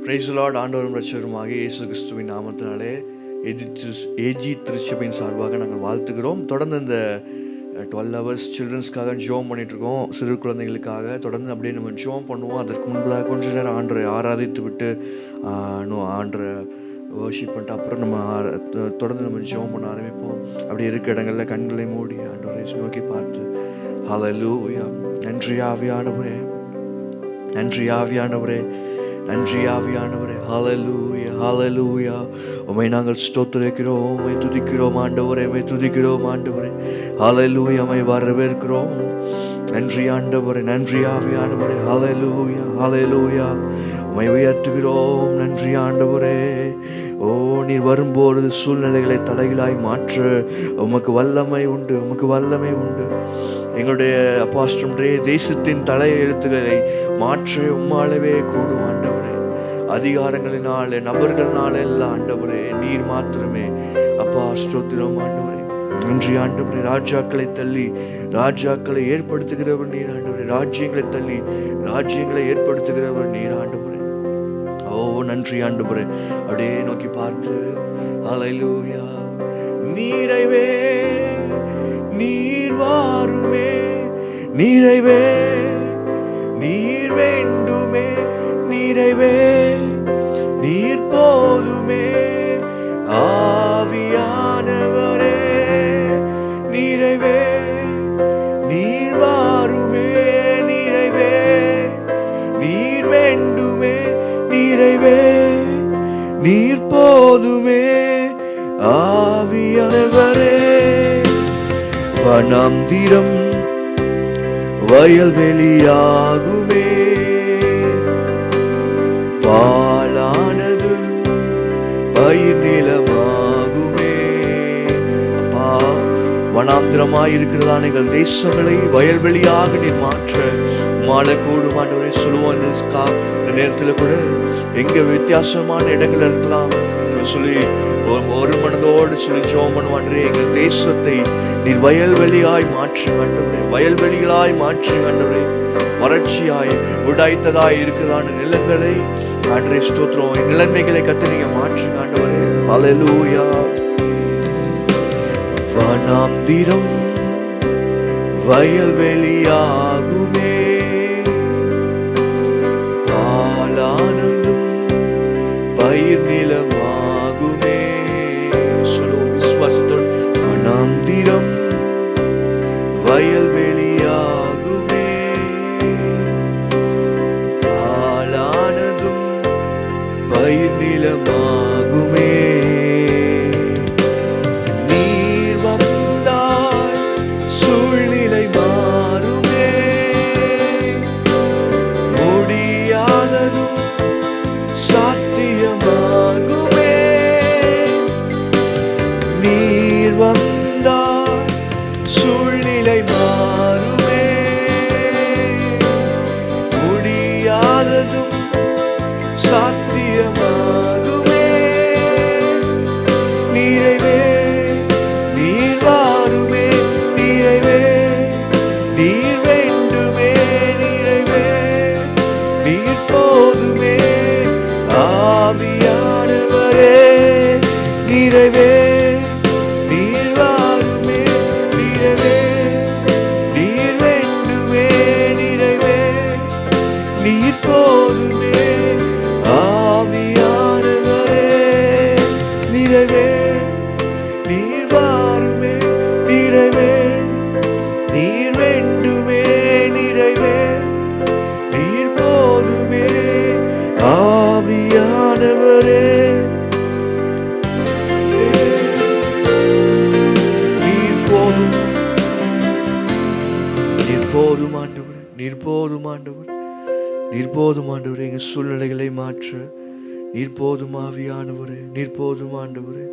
Praise the Lord. ஆண்டவரும் ரட்சகருமாகிய இயேசு கிறிஸ்துவின் நாமத்தினாலே ஏஜி திருச்சபையின் சார்பாக நாங்கள் வாழ்த்துக்கிறோம். தொடர்ந்து இந்த 12 hours சில்ட்ரன்ஸ்க்காக ஜோம் பண்ணிகிட்ருக்கோம், சிறு குழந்தைகளுக்காக. தொடர்ந்து அப்படியே நம்ம ஜோம் பண்ணுவோம். அதற்கு முன்பதாக கொஞ்ச நேரம் ஆண்டரை ஆராதித்து விட்டு ஆண்டரை வர்ஷிப் பண்ணிட்டு அப்புறம் நம்ம தொடர்ந்து நம்ம ஜோம் பண்ண ஆரம்பிப்போம். அப்படி இருக்க இடங்களில் கண்களை மூடி ஆண்டவரை நோக்கி பார்த்து ஹல்லேலூயா. நன்றி ஆவியானவரே, நன்றி ஆவியானவரே, நன்றி ஆவியானவரே. ஹல்லேலூயா, ஹல்லேலூயா. உம்மை நாங்கள் ஸ்தோத்திரிக்கிறோம், உம்மை துதிக்கிறோம் ஆண்டவரே, உம்மை துதிக்கிறோம் ஆண்டவரே. ஹல்லேலூயா, உம்மை வரவேற்கிறோம். நன்றி ஆண்டவரே, நன்றி ஆவியானவரே. ஹல்லேலூயா, ஹல்லேலூயா. உம்மை உயர்த்துகிறோம். நன்றி ஆண்டவரே. ஓ, நீர் வரும்போது சூழ்நிலைகளை தலைகளாய் மாற்ற உமக்கு வல்லமை உண்டு, உமக்கு வல்லமை உண்டு. எங்களுடைய அப்பாஸ்டரே தேசத்தின் தலை எழுத்துக்களை மாற்ற உம்மாளவே கூடும் ஆண்டவரே. அதிகாரங்களினால நபர்களால எல்லாம் ஆண்டவரே நீர் மாத்திரமே. அப்பா ஸ்தோத்திரம் ஆண்டவரே. நன்றி ஆண்டவரே. ராஜாக்களை தள்ளி ராஜாக்களை ஏற்படுத்துகிறவர் நீர் ஆண்டவரே. ராஜ்யங்களை தள்ளி ராஜ்யங்களை ஏற்படுத்துகிறவர் நீர் ஆண்டவரே. ஓ, நன்றி ஆண்டவரே. அப்படியே நோக்கி பார்த்து ஹல்லேலூயா. நீரைவே நீர் வாருமே, நீரைவே நீர் வேண்டுமே, நீரைவே நீர் போதுமே. ஆவியானவரே நீரைவே நீர் வாருமே, நீரைவே நீர் வேண்டுமே, நீரைவே நீர் போதுமே. ஆவியானவரே வனாந்திரம் வயல்வெளியாகுமே, பாலானது பயிர் நிலமாகுமே. அப்பா, வனாந்திரமாய் இருக்கிறதான எங்கள் தேசங்களை வயல்வெளியாக நீர் மாற்ற மாலை கூடும் ஆண்டவரே. சொல்லுவோம் இந்த நேரத்தில் கூட எங்க வித்தியாசமான இடங்கள் இருக்கலாம் சொல்லி ஒரு மனதோடு சொல்லி ஜெபம் பண்ணுவாண்டே. எங்கள் தேசத்தை நீர் வயல்வெளியாய் மாற்றி ஆண்டவரே, வயல்வெளிகளாய் மாற்றி ஆண்டவரே. வறட்சியாய் உடைத்ததாய் இருக்கிறதான நிலங்களை ஆண்டவரே ஸ்தோத்திரம். நிலைமைகளை கத்தீங்க மாற்றி ஆண்டவரே. ஹல்லேலூயா. வனாந்திரம் வயல்வெளியாகுமே, பாலானதும் பயிர் நிலமாகுமே. சொல்லுவோம் விசுவாசத்தோடு. வனாந்திரம் வயல்வெளியாகுமே, பாலானதும் பயிர் நிலமாகுமே. நீர் வந்தால் சூழ்நிலை மாறுமே, முடியாததும் சாத்தியமாகுமே. நீர் வந்தால் சூழ்நிலை மாறுமே, முடியாததும் சாத்தியமாகுமே. நீரைவே நீர் வாருமே, நீரைவே நீர் வேண்டுமே, நீரைவே நீர் போதுமே. ஆவியானவரே நீரைவே நீர் வாருமே, நீரைவே நீர் வேண்டுமே, நீரைவே நீர் போதுமே. ஆவியானவரே நீரைவே நீர் வாருமே, நீரைவே நீர் வேண்டுமே, நீரைவே நீர் போதுமே. ஆவியானவரே நீர் போதும், நீர் போதும் ஆண்டவரே, நீர் போதும் ஆண்டவரே, நீர் போதும் ஆண்டவரே. எங்கள் சூழ்நிலைகளை மாற்ற நீர் போதும் ஆவியானவரே, நீர் போதும் ஆண்டவரே,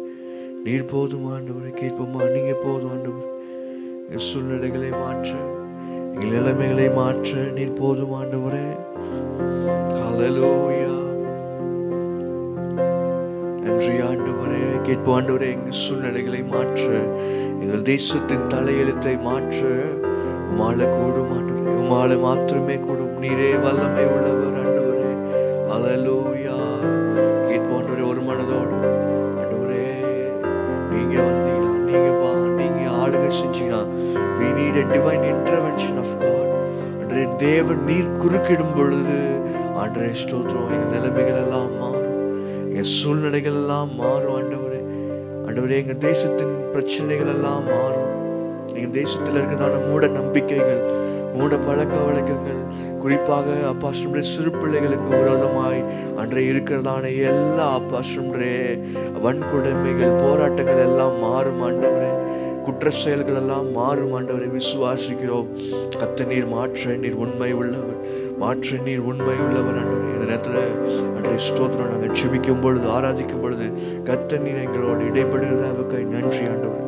நீர் போதும் ஆண்டவரே. கேட்போமா? நீங்க போதும் ஆண்டவரே. எங்கள் சூழ்நிலைகளை மாற்ற எங்கள் நிலைமைகளை மாற்ற நீர் போதும் ஆண்டவரே. ஹல்லேலூயா. நன்றி ஆண்டவரே. கேட்போம் ஆண்டவரே. எங்கள் சூழ்நிலைகளை மாற்ற எங்கள் தேசத்தின் தலையெழுத்தை மாற்ற உம்மால கூடும் ஆண்டவரே, உம்மால மாத்திரமே கூடும். நீரே வல்லமை உள்ளவர் ஆண்டவரே. ஹல்லேலூயா. கேட்போன்றே ஒரு மனதோடு ஆண்டவரே நீங்க வந்தீங்கன்னா, நீங்க ஆளுகை செஞ்சீங்கன்னா, we need a divine intervention of God. ஆண்டவரே தேவன் நீர் குறுக்கிடும் பொழுது ஆண்டவரே ஸ்தோத்திரம், எங்கள் நிலைமைகள் எல்லாம் மாறும், எங்கள் சூழ்நிலைகள் எல்லாம் மாறும். ஆண்டவரே எங்கள் தேசத்தின் பிரச்சனைகள் எல்லாம் மாறும். எங்கள் தேசத்தில் இருக்கிறதான மூட நம்பிக்கைகள், மூட பழக்க வழக்கங்கள், குறிப்பாக அப்பா சும்ரே சிறு பிள்ளைகளுக்கு விரோதமாய் அன்றே இருக்கிறதான எல்லா அப்பா சும்ரே வன்கொடுமைகள், போராட்டங்கள் எல்லாம் மாறும் ஆண்டவரே. குற்ற செயல்கள் எல்லாம் மாறும் ஆண்டவரை விசுவாசிக்கிறோம். கர்த்தர் நீர் மாற்ற நீர் உண்மை உள்ளவர், மாற்ற நீர் உண்மை உள்ளவர் ஆண்டவரே. இந்த நேரத்தில் அன்றைய ஸ்தோத்திரம், நாங்கள் ஜெபிக்கும் பொழுது, ஆராதிக்கும் பொழுது கர்த்தர் நீர் எங்களோடு இடைப்படுகிறதாவுக்கு நன்றி ஆண்டவரே.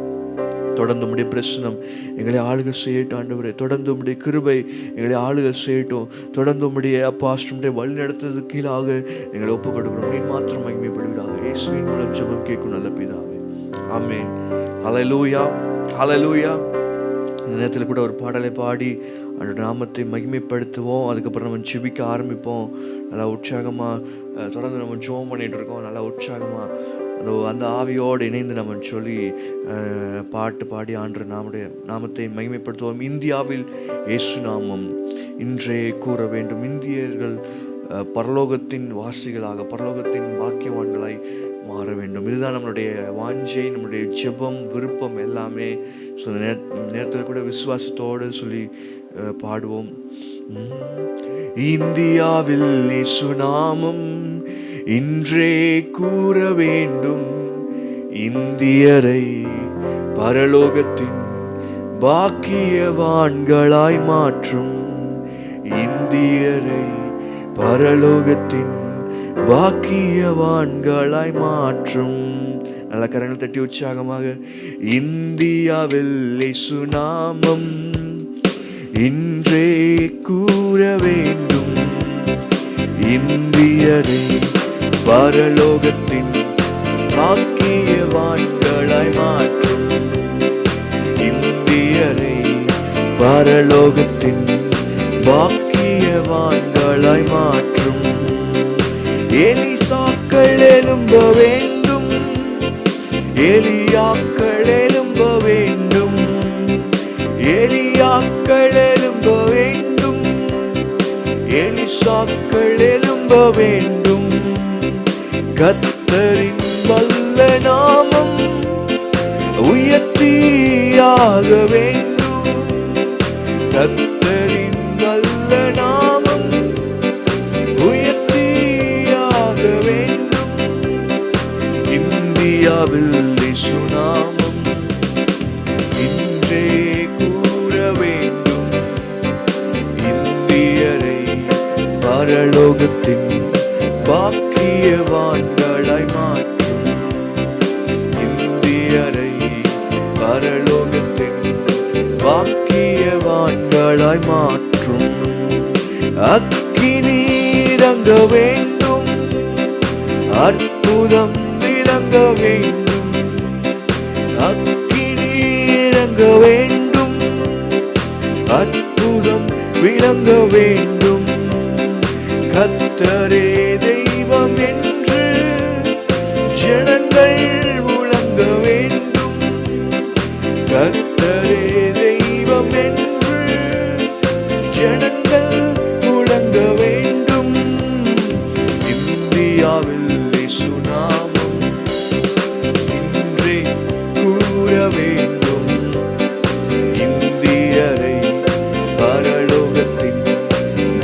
தொடர்ந்து உம்முடைய பிரசனம் எங்களை ஆளுகை செய்யட்டும் ஆண்டவரே. தொடர்ந்து உம்முடைய கிருபை எங்களை ஆளுகை செய்யட்டும். தொடர்ந்து உம்முடைய அப்பா சும்ரே வழி நடத்துறது கீழாக எங்களை ஒப்புக் கொடுக்கிறோம். நீர் மாத்திரம் மகிமைப்படுவீராக. இயேசுவின் மூலம் ஜெபம் கேட்கும் நல்ல பிதாவே, ஆமென். ஹல்லேலூயா, ஹல்லேலூயா. இந்த நேரத்தில் கூட ஒரு பாடலை பாடி அந்த நாமத்தை மகிமைப்படுத்துவோம். அதுக்கப்புறம் நம்ம ஜெபிக்க ஆரம்பிப்போம். நல்லா உற்சாகமாக தொடர்ந்து நம்ம ஜெபம் பண்ணிகிட்டு இருக்கோம். நல்லா உற்சாகமாக அந்த ஆவியோடு இணைந்து நம்ம சொல்லி பாட்டு பாடி ஆண்டு நாமத்தை மகிமைப்படுத்துவோம். இந்தியாவில் இயேசு நாமம் இன்றே கூற வேண்டும். இந்தியர்கள் பரலோகத்தின் வாசிகளாக, பரலோகத்தின் பாக்கியவான்களாய் மாற வேண்டும். இதுதான் நம்மளுடைய வாஞ்சை, நம்மளுடைய ஜெபம், விருப்பம் எல்லாமே. ஸோ இந்த நேரத்தில் கூட விசுவாசத்தோடு சொல்லி பாடுவோம். இந்தியாவில் இயேசு நாமம் இன்றே கூற வேண்டும். இந்தியரை பரலோகத்தின் பாக்கியவான்களாய் மாற்றும். இந்தியரை பரலோகத்தின் பாக்கியவான்களாய் மாற்றும். நல்ல கரங்கள் தட்டி உற்சாகமாக இந்தியாவில் இயேசு நாமம் இன்றே கூற வேண்டும். இந்தியரை பரலோகத்தின் பாக்கியவான்களாய் மாற்றும். இந்தியரை பரலோகத்தின் பாக்கியவான்களாய் மாற்றும். எலிசாக்கள் எழும்ப வேண்டும், எலியாக்கள் எழும்ப வேண்டும், எலியாக்கள் எழும்ப வேண்டும், எலிசாக்கள் எழும்ப வேண்டும். கர்த்தரின் வல்ல நாமம் உயர்த்தியாக வேண்டும். கர்த்தரின் வல்ல நாமம் உயர்த்தியாக வேண்டும். இந்தியாவில் இயேசு நாமம் இன்றே கூற வேண்டும். இந்தியரை பரலோகத்தின் பாக்கியவான்களாய் மாற்றும். இந்தியரை பரலோகத்தின் பாக்கியவான்களாய் மாற்றும். அக்கினி இறங்க வேண்டும், அற்புதம் விளங்க வேண்டும். அக்கினி இறங்க வேண்டும், அற்புதம் விளங்க வேண்டும். கர்த்தரே தெய்வம் என்று ஜனங்கள் முழங்க வேண்டும். கர்த்தரே தெய்வம் என்று ஜனங்கள் முழங்க வேண்டும். இந்தியாவில் இயேசு நாமம் இன்றே கூற வேண்டும். இந்தியரை பரலோகத்தின்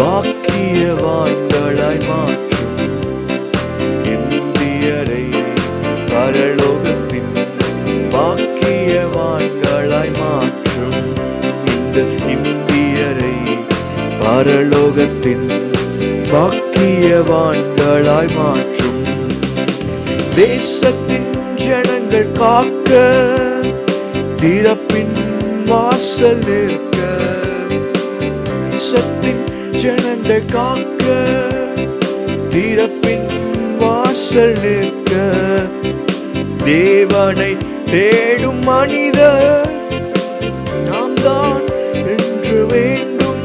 பாக்கியவான்களாய் மாற்றும். இந்தியரை பரலோகத்தின் பாக்கியவான்களாய் மாற்றும். இந்த இந்தியரை பரலோகத்தின் பாக்கியவான்களாய் மாற்றும். தேசத்தின் ஜனங்கள் காக்க திறப்பின் வாசல் நிற்க. தேசத்தின் ஜனங்கள் காக்க திறப்பின் வாசல் நிற்க. தேவனை தேடும் மனிதர் நாம் தான் என்று வேண்டும்.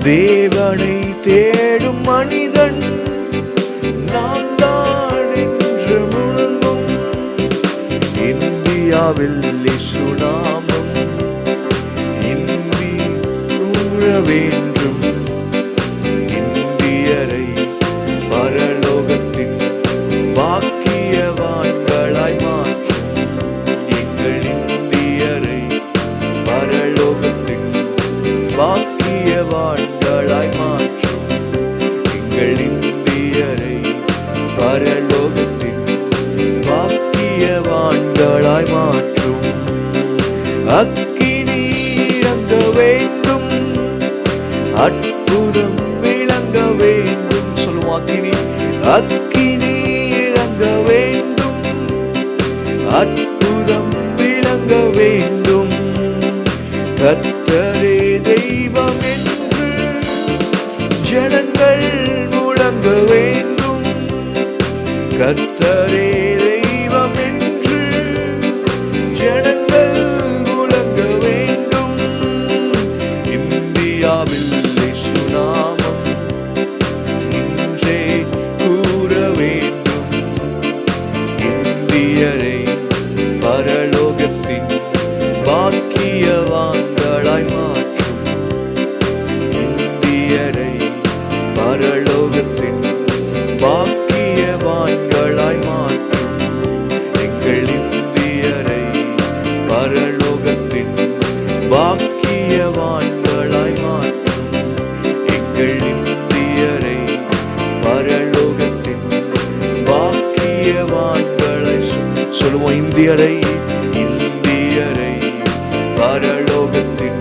தேவனை தேடும் மனிதன் நான் தான் என்று முழங்கும். இந்தியாவில் இயேசு நாமம் இந்தி கூற வேண்டும். இந்தியரை பரலோகத்தின் பாக்கியவான்களாய் மாற்றும். எங்கள் இந்தியரை பரலோகத்தின் பாக்கியவான்களாய் மாற்றும். எங்கள் இந்தியரை பரலோகத்தின் பாக்கியவான்களாய் மாற்றும். அக்கினி இறங்க வேண்டும், அற்புதம் விளங்க வேண்டும். சொல்லுவோம், அக்கினி அக்கினி இறங்க வேண்டும், அற்புதம் விளங்க வேண்டும். கர்த்தரே தெய்வம் என்று ஜனங்கள் முழங்க வேண்டும். கர்த்தரே தெய்வம் என்று ஜனங்கள் முழங்க வேண்டும். இந்தியாவில் இயேசு நாமம் இன்றே கூற வேண்டும். இந்தியரை பரலோகத்தின் பாக்கியவான்களாய் மாற்றும். இந்தியரை பரலோகத்தின் பாக்கியவான்களாய் மாற்றும். எங்கள் இந்தியரை பரலோகத்தின் பாக்கியவான்களாய் மாற்றும். எங்கள் இந்தியரை பரலோகத்தின் பாக்கியவான்களை சொல்லுவோம். இந்தியரை இந்தியரை பரலோகத்தின்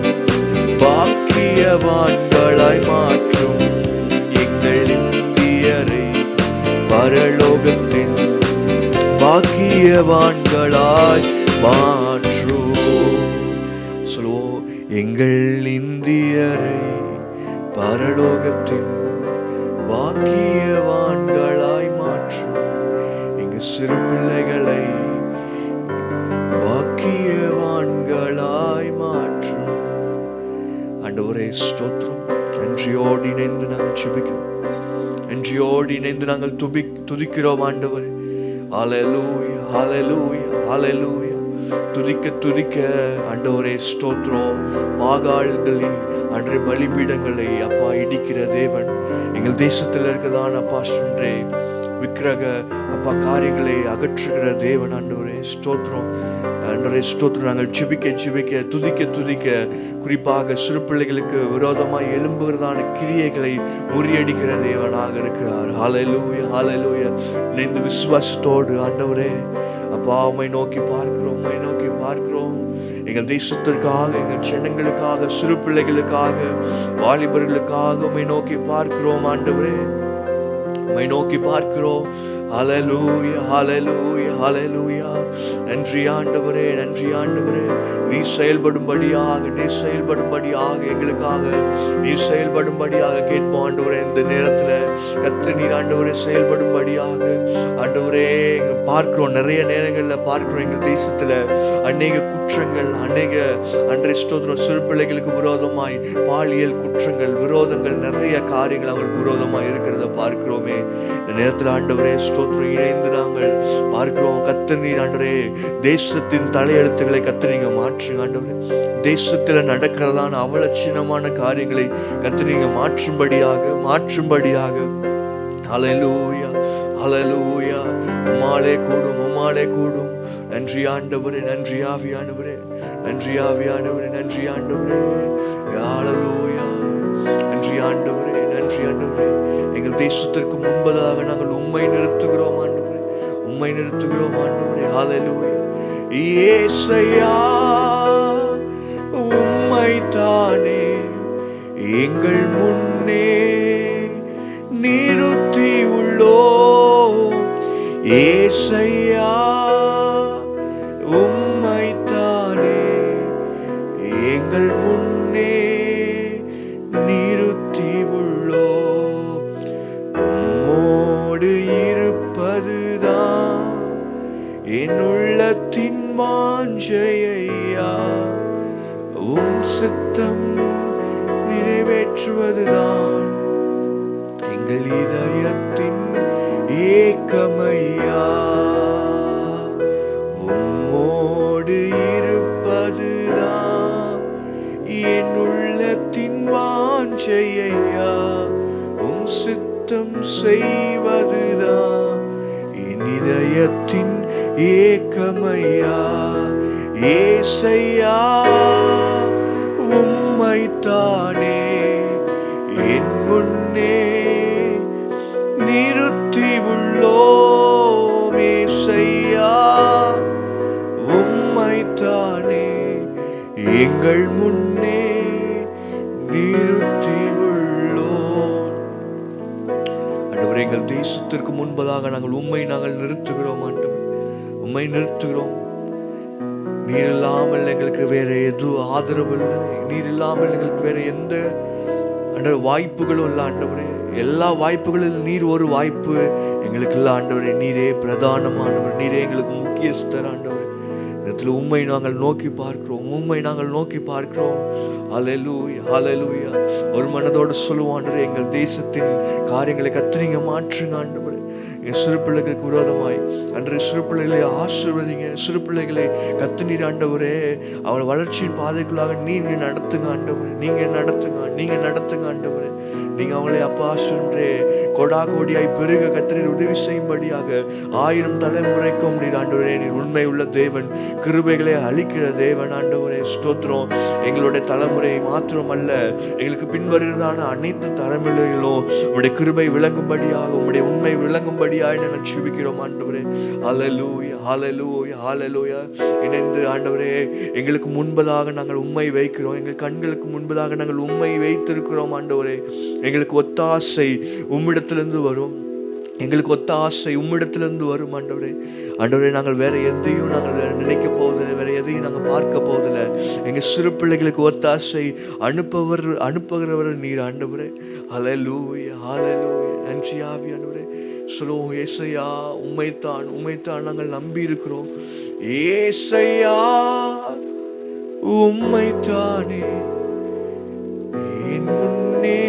பாக்கியவான்களாய் மாற்றும். எங்கள் இந்தியரை பரலோகத்தின் பாக்கியவான்களாய் மாற்றும். சொல்லுவோம், எங்கள் இந்தியரை பரலோகத்தின் பாக்கியவான்களாய் மாற்றும். எங்க சிறு பிள்ளைகளை பாக்கியவான்களாய் மாற்றும். ஆண்டவரே ஸ்தோத்திரம். நன்றியோடு இணைந்து நாங்கள் ஜெபிக்கிறோம். நன்றியோடு இணைந்து நாங்கள் துதிக்கிறோம் ஆண்டவரே. ஹல்லேலூயா, ஹல்லேலூயா, ஹல்லேலூயா. துதிக்க துதிக்க ஆண்டவரே ஸ்தோத்திரம். பாகால்களின் அன்றைய பலிபீடங்களை அப்பா இடிக்கிற தேவன் எங்கள் தேசத்தில் இருக்கதான் அப்பா சொன்றே விக்கிரக அப்பா காரியங்களை அகற்றுகிற தேவன் ஆண்டவரே ஸ்தோத்திரம். ஆண்டவரே ஸ்தோத்திரம். நாங்கள் ஜெபிக்க துதிக்க குறிப்பாக சிறு பிள்ளைகளுக்கு விரோதமாய் எழும்புகிறதான கிரியைகளை முறியடிக்கிற தேவனாக இருக்கிறார். ஹல்லேலூயா, ஹல்லேலூயா. இணைந்து விசுவாசத்தோடு ஆண்டவரே அப்பா உம்மை நோக்கி பார்க்கிறோம், உம்மை நோக்கி பார்க்கிறோம். எங்கள் தேசத்திற்காக, எங்கள் ஜனங்களுக்காக, சிறு பிள்ளைகளுக்காக, வாலிபர்களுக்காக உம்மை நோக்கி பார்க்கிறோம் ஆண்டவரே, உம்மை நோக்கி பார்க்கிறோம். ஹல்லேலூயா, ஹல்லேலூயா, ஹல்லேலூயா. நன்றி ஆண்டவரே, நன்றி ஆண்டவரே. நீ செயல்படும்படியாக எங்களுக்காக நீ செயல்படும்படியாக கேட்போம் ஆண்டவரே. இந்த நேரத்தில் கர்த்தர் நீர் ஆண்டவரே செயல்படும்படியாக ஆண்டவரே பார்க்கிறோம். நிறைய நேரங்களில் பார்க்கிறோம் எங்கள் தேசத்தில் அநேக குற்றங்கள், அநேக அன்றைய ஸ்தோத்திரம் சிறு பிள்ளைகளுக்கு விரோதமாய் பாலியல் குற்றங்கள், விரோதங்கள், நிறைய காரியங்கள் அவங்களுக்கு விரோதமாய் இருக்கிறத பார்க்கிறோமே. இந்த நேரத்தில் ஆண்டவரே ஸ்தோத்திரம் இணைந்து நாங்கள் பார்க்கிறோம். கர்த்தர் நீர் ஆண்டவரே தேசத்தின் தலையெழுத்துக்களை கர்த்தர் நீங்க மாற்றுங்க ஆண்டவரே. தேசத்தில் நடக்கிறதான அவலட்சணமான காரியங்களை கர்த்தர் நீங்க மாற்றும்படியாக ஹல்லேலூயா, ஹல்லேலூயா. உம்மாலே கூடும். நன்றி ஆண்டவரே, நன்றி ஆவியானவரே, நன்றி ஆவியானவரே, நன்றி ஆண்டவரே. ஹல்லேலூயா. நன்றி ஆண்டவரே, நன்றி ஆண்டவரே. எங்கள் தேசத்திற்கு முன்பதாக நாங்கள் உம்மை நிறுத்துகிறோம் ஆண்டவரே, உம்மை நிறுத்துகிறோம் ஆண்டவரே. ஹல்லேலூயா. இயேசையா உம்மை தானே எங்கள் முன்னே நிறுத்தி உள்ளோம். இயேசையா உம்மை தானே எங்கள் முன்னே நிறுத்தி உள்ளோம். உம்மோடு இருப்பதுதான் என் உள்ளத்தின் வாஞ்சையா, சித்தம் நிறைவேற்றுவதுதான் எங்கள் ஏக்கமையா, உம்மோடு இருப்பதுதான் என் உள்ளத்தின் வாஞ்சையா, உம் சித்தம் செய்வதுதான் என் இதயத்தின் ஏக்கமையா. ஏசையா, உம்மைத்தானே என் முன்னே நிறுத்தி உள்ளோம். ஏசையா, உம்மைத்தானே எங்கள் முன்னே நிறுத்தி உள்ளோம். ஆண்டவரே, எங்கள் தேசத்திற்கு முன்பதாக நாங்கள் நிறுத்துகிறோம். ஆண்டவர், உம்மை நிறுத்துகிறோம். நீர் இல்லாமல் எங்களுக்கு வேற எதுவும் ஆதரவு இல்லை. நீர் இல்லாமல் எங்களுக்கு வேற எந்த வாய்ப்புகளும் இல்லை. ஆண்டவரே, எல்லா வாய்ப்புகளில் நீர் ஒரு வாய்ப்பு எங்களுக்கு இல்லை. ஆண்டவரே, நீரே பிரதானமானவர், நீரே எங்களுக்கு முக்கியஸ்தர். ஆண்டவரே, இடத்துல உம்மை நாங்கள் நோக்கி பார்க்கிறோம். ஹல்லேலூயா, ஹல்லேலூயா. ஒரு மனதோடு சொல்லுவோம், ஆண்டவரே, எங்கள் தேசத்தின் காரியங்களை கர்த்தர் மாற்றுங்க. ஆண்டவரே, என் சிறு பிள்ளைகளுக்கு விரோதமாய் அன்றைய சிறு பிள்ளைகளை ஆசீர்வதிங்க. சிறு பிள்ளைகளை கர்த்தர் ஆண்டவரே, அவள் வளர்ச்சியின் பாதைக்குள்ளாக நீங்க நடத்துங்க. ஆண்டவரே, நீங்க நடத்துங்க. ஆண்டவரே, நீங்க அவளை அப்பா சொல்றே கொடா கோடியாய் பெருக கர்த்தர் உதவி செய்யும்படியாக 1000 தலைமுறைக்கும் நீர் ஆண்டவரே, நீர் உண்மை உள்ள தேவன், கிருபைகளை அளிக்கிற தேவன். ஆண்டவரே, ஸ்தோத்திரம். எங்களுடைய தலைமுறை மாத்திரமல்ல, எங்களுக்கு பின்வருகிறதான அனைத்து தலைமுறைகளும் உம்முடைய கிருபை விளங்கும்படியாக, உம்முடைய உண்மை விளங்கும்படியாக நாங்கள் ஜெபிக்கிறோம். ஆண்டவரே, ஹல்லேலூயா, ஹல்லேலூயா, ஹல்லேலூயா. இணைந்து ஆண்டவரே, எங்களுக்கு முன்பதாக நாங்கள் உம்மை வைக்கிறோம். எங்கள் கண்களுக்கு முன்பதாக நாங்கள் உம்மை வைத்திருக்கிறோம். ஆண்டவரே, எங்களுக்கு ஒத்தாசை உம்மிடத்திலிருந்து வரும். ஆண்டவரே, நாங்கள் வேற எதையும் நாங்கள் நினைக்க போவதில்லை, வேற எதையும் நாங்கள் பார்க்க போவதில்லை. எங்கள் சிறு பிள்ளைகளுக்கு ஒத்தாசை அனுப்புகிறவர் நீர். ஆண்டவரே, ஹல்லேலூயா, ஹல்லேலூயா. நன்றி ஆவியானவரே. சொல்லுவோம், ஏசையா, உம்மைத்தான் நாங்கள் நம்பி இருக்கிறோம். ஏசையா, உம்மைத்தானே என் முன்னே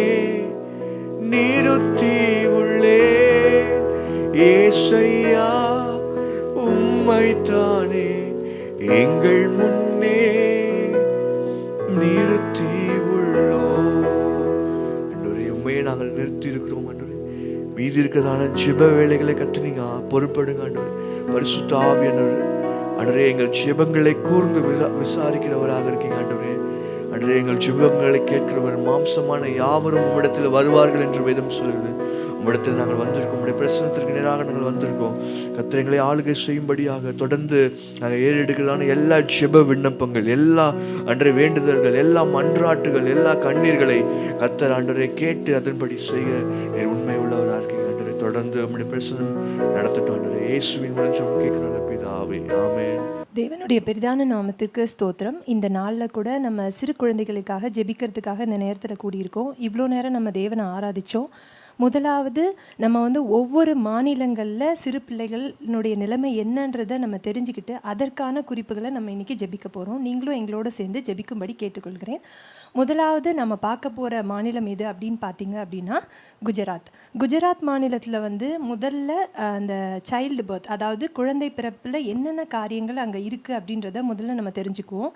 நிறுத்தி உள்ளேன். ஏசையா, உம்மைத்தானே எங்கள் முன்னே நிறுத்தி உள்ளோம். ஆண்டவரே, உம்மையை நாங்கள் நிறுத்தி இருக்கிறோம். ஆண்டவரே, மீதி இருக்கிறதான ஜெப வேலைகளை கற்று நீங்க பொறுப்படுங்க. ஆண்டவரே, பரிசுத்த ஆவியானவரே, ஆண்டவரே, எங்கள் ஜெபங்களை கூர்ந்து விசாரிக்கிறவராக இருக்கீங்க. ஆண்டவரே, எங்கள் ஜெபங்களை கேட்கிறவர் மாம்சமான யாவரும் உம்மிடத்தில் வருவார்கள் என்று வேதம் சொல்கிறது. உம்மிடத்தில் நாங்கள் வந்திருக்கோம், உம்முடைய பிரசனத்திற்கு நேராக நாங்கள் வந்திருக்கோம். கர்த்தர் எங்களை ஆளுகை செய்யும்படியாக தொடர்ந்து நாங்கள் ஏறெடுக்கிறதான எல்லா ஜெப விண்ணப்பங்கள், எல்லா அன்றைய வேண்டுதல்கள், எல்லா மன்றாட்டுகள், எல்லா கண்ணீர்களை கர்த்தர் ஆண்டவரை கேட்டு அதன்படி செய்ய நீர் உண்மை உள்ளவராக இருக்கீங்க. ஆண்டவரை, தொடர்ந்து உம்முடைய பிரசனம் நடத்தட்டும். ஆண்டவரை, இயேசுவின் மூலம் ஜெபம் கேட்கிறோம் பிதாவே, ஆமென். தேவனுடைய பெரிதான நாமத்திற்கு ஸ்தோத்திரம். இந்த நாளில் கூட நம்ம சிறு குழந்தைகளுக்காக ஜெபிக்கிறதுக்காக இந்த நேரத்தில் கூடியிருக்கோம். இவ்வளோ நேரம் நம்ம தேவனை ஆராதித்தோம். முதலாவது நம்ம ஒவ்வொரு மாநிலங்களில் சிறு பிள்ளைகளினுடைய நிலைமை என்னன்றதை நம்ம தெரிஞ்சுக்கிட்டு அதற்கான குறிப்புகளை நம்ம இன்றைக்கி ஜெபிக்க போகிறோம். நீங்களும் எங்களோட சேர்ந்து ஜெபிக்கும்படி கேட்டுக்கொள்கிறேன். முதலாவது நம்ம பார்க்க போகிற மாநிலம் எது அப்படின்னு பார்த்தீங்க அப்படின்னா குஜராத் மாநிலத்தில் முதல்ல அந்த சைல்டு பர்த், அதாவது குழந்தை பிறப்பில் என்னென்ன காரியங்கள் அங்கே இருக்குது அப்படின்றத முதல்ல நம்ம தெரிஞ்சுக்குவோம்.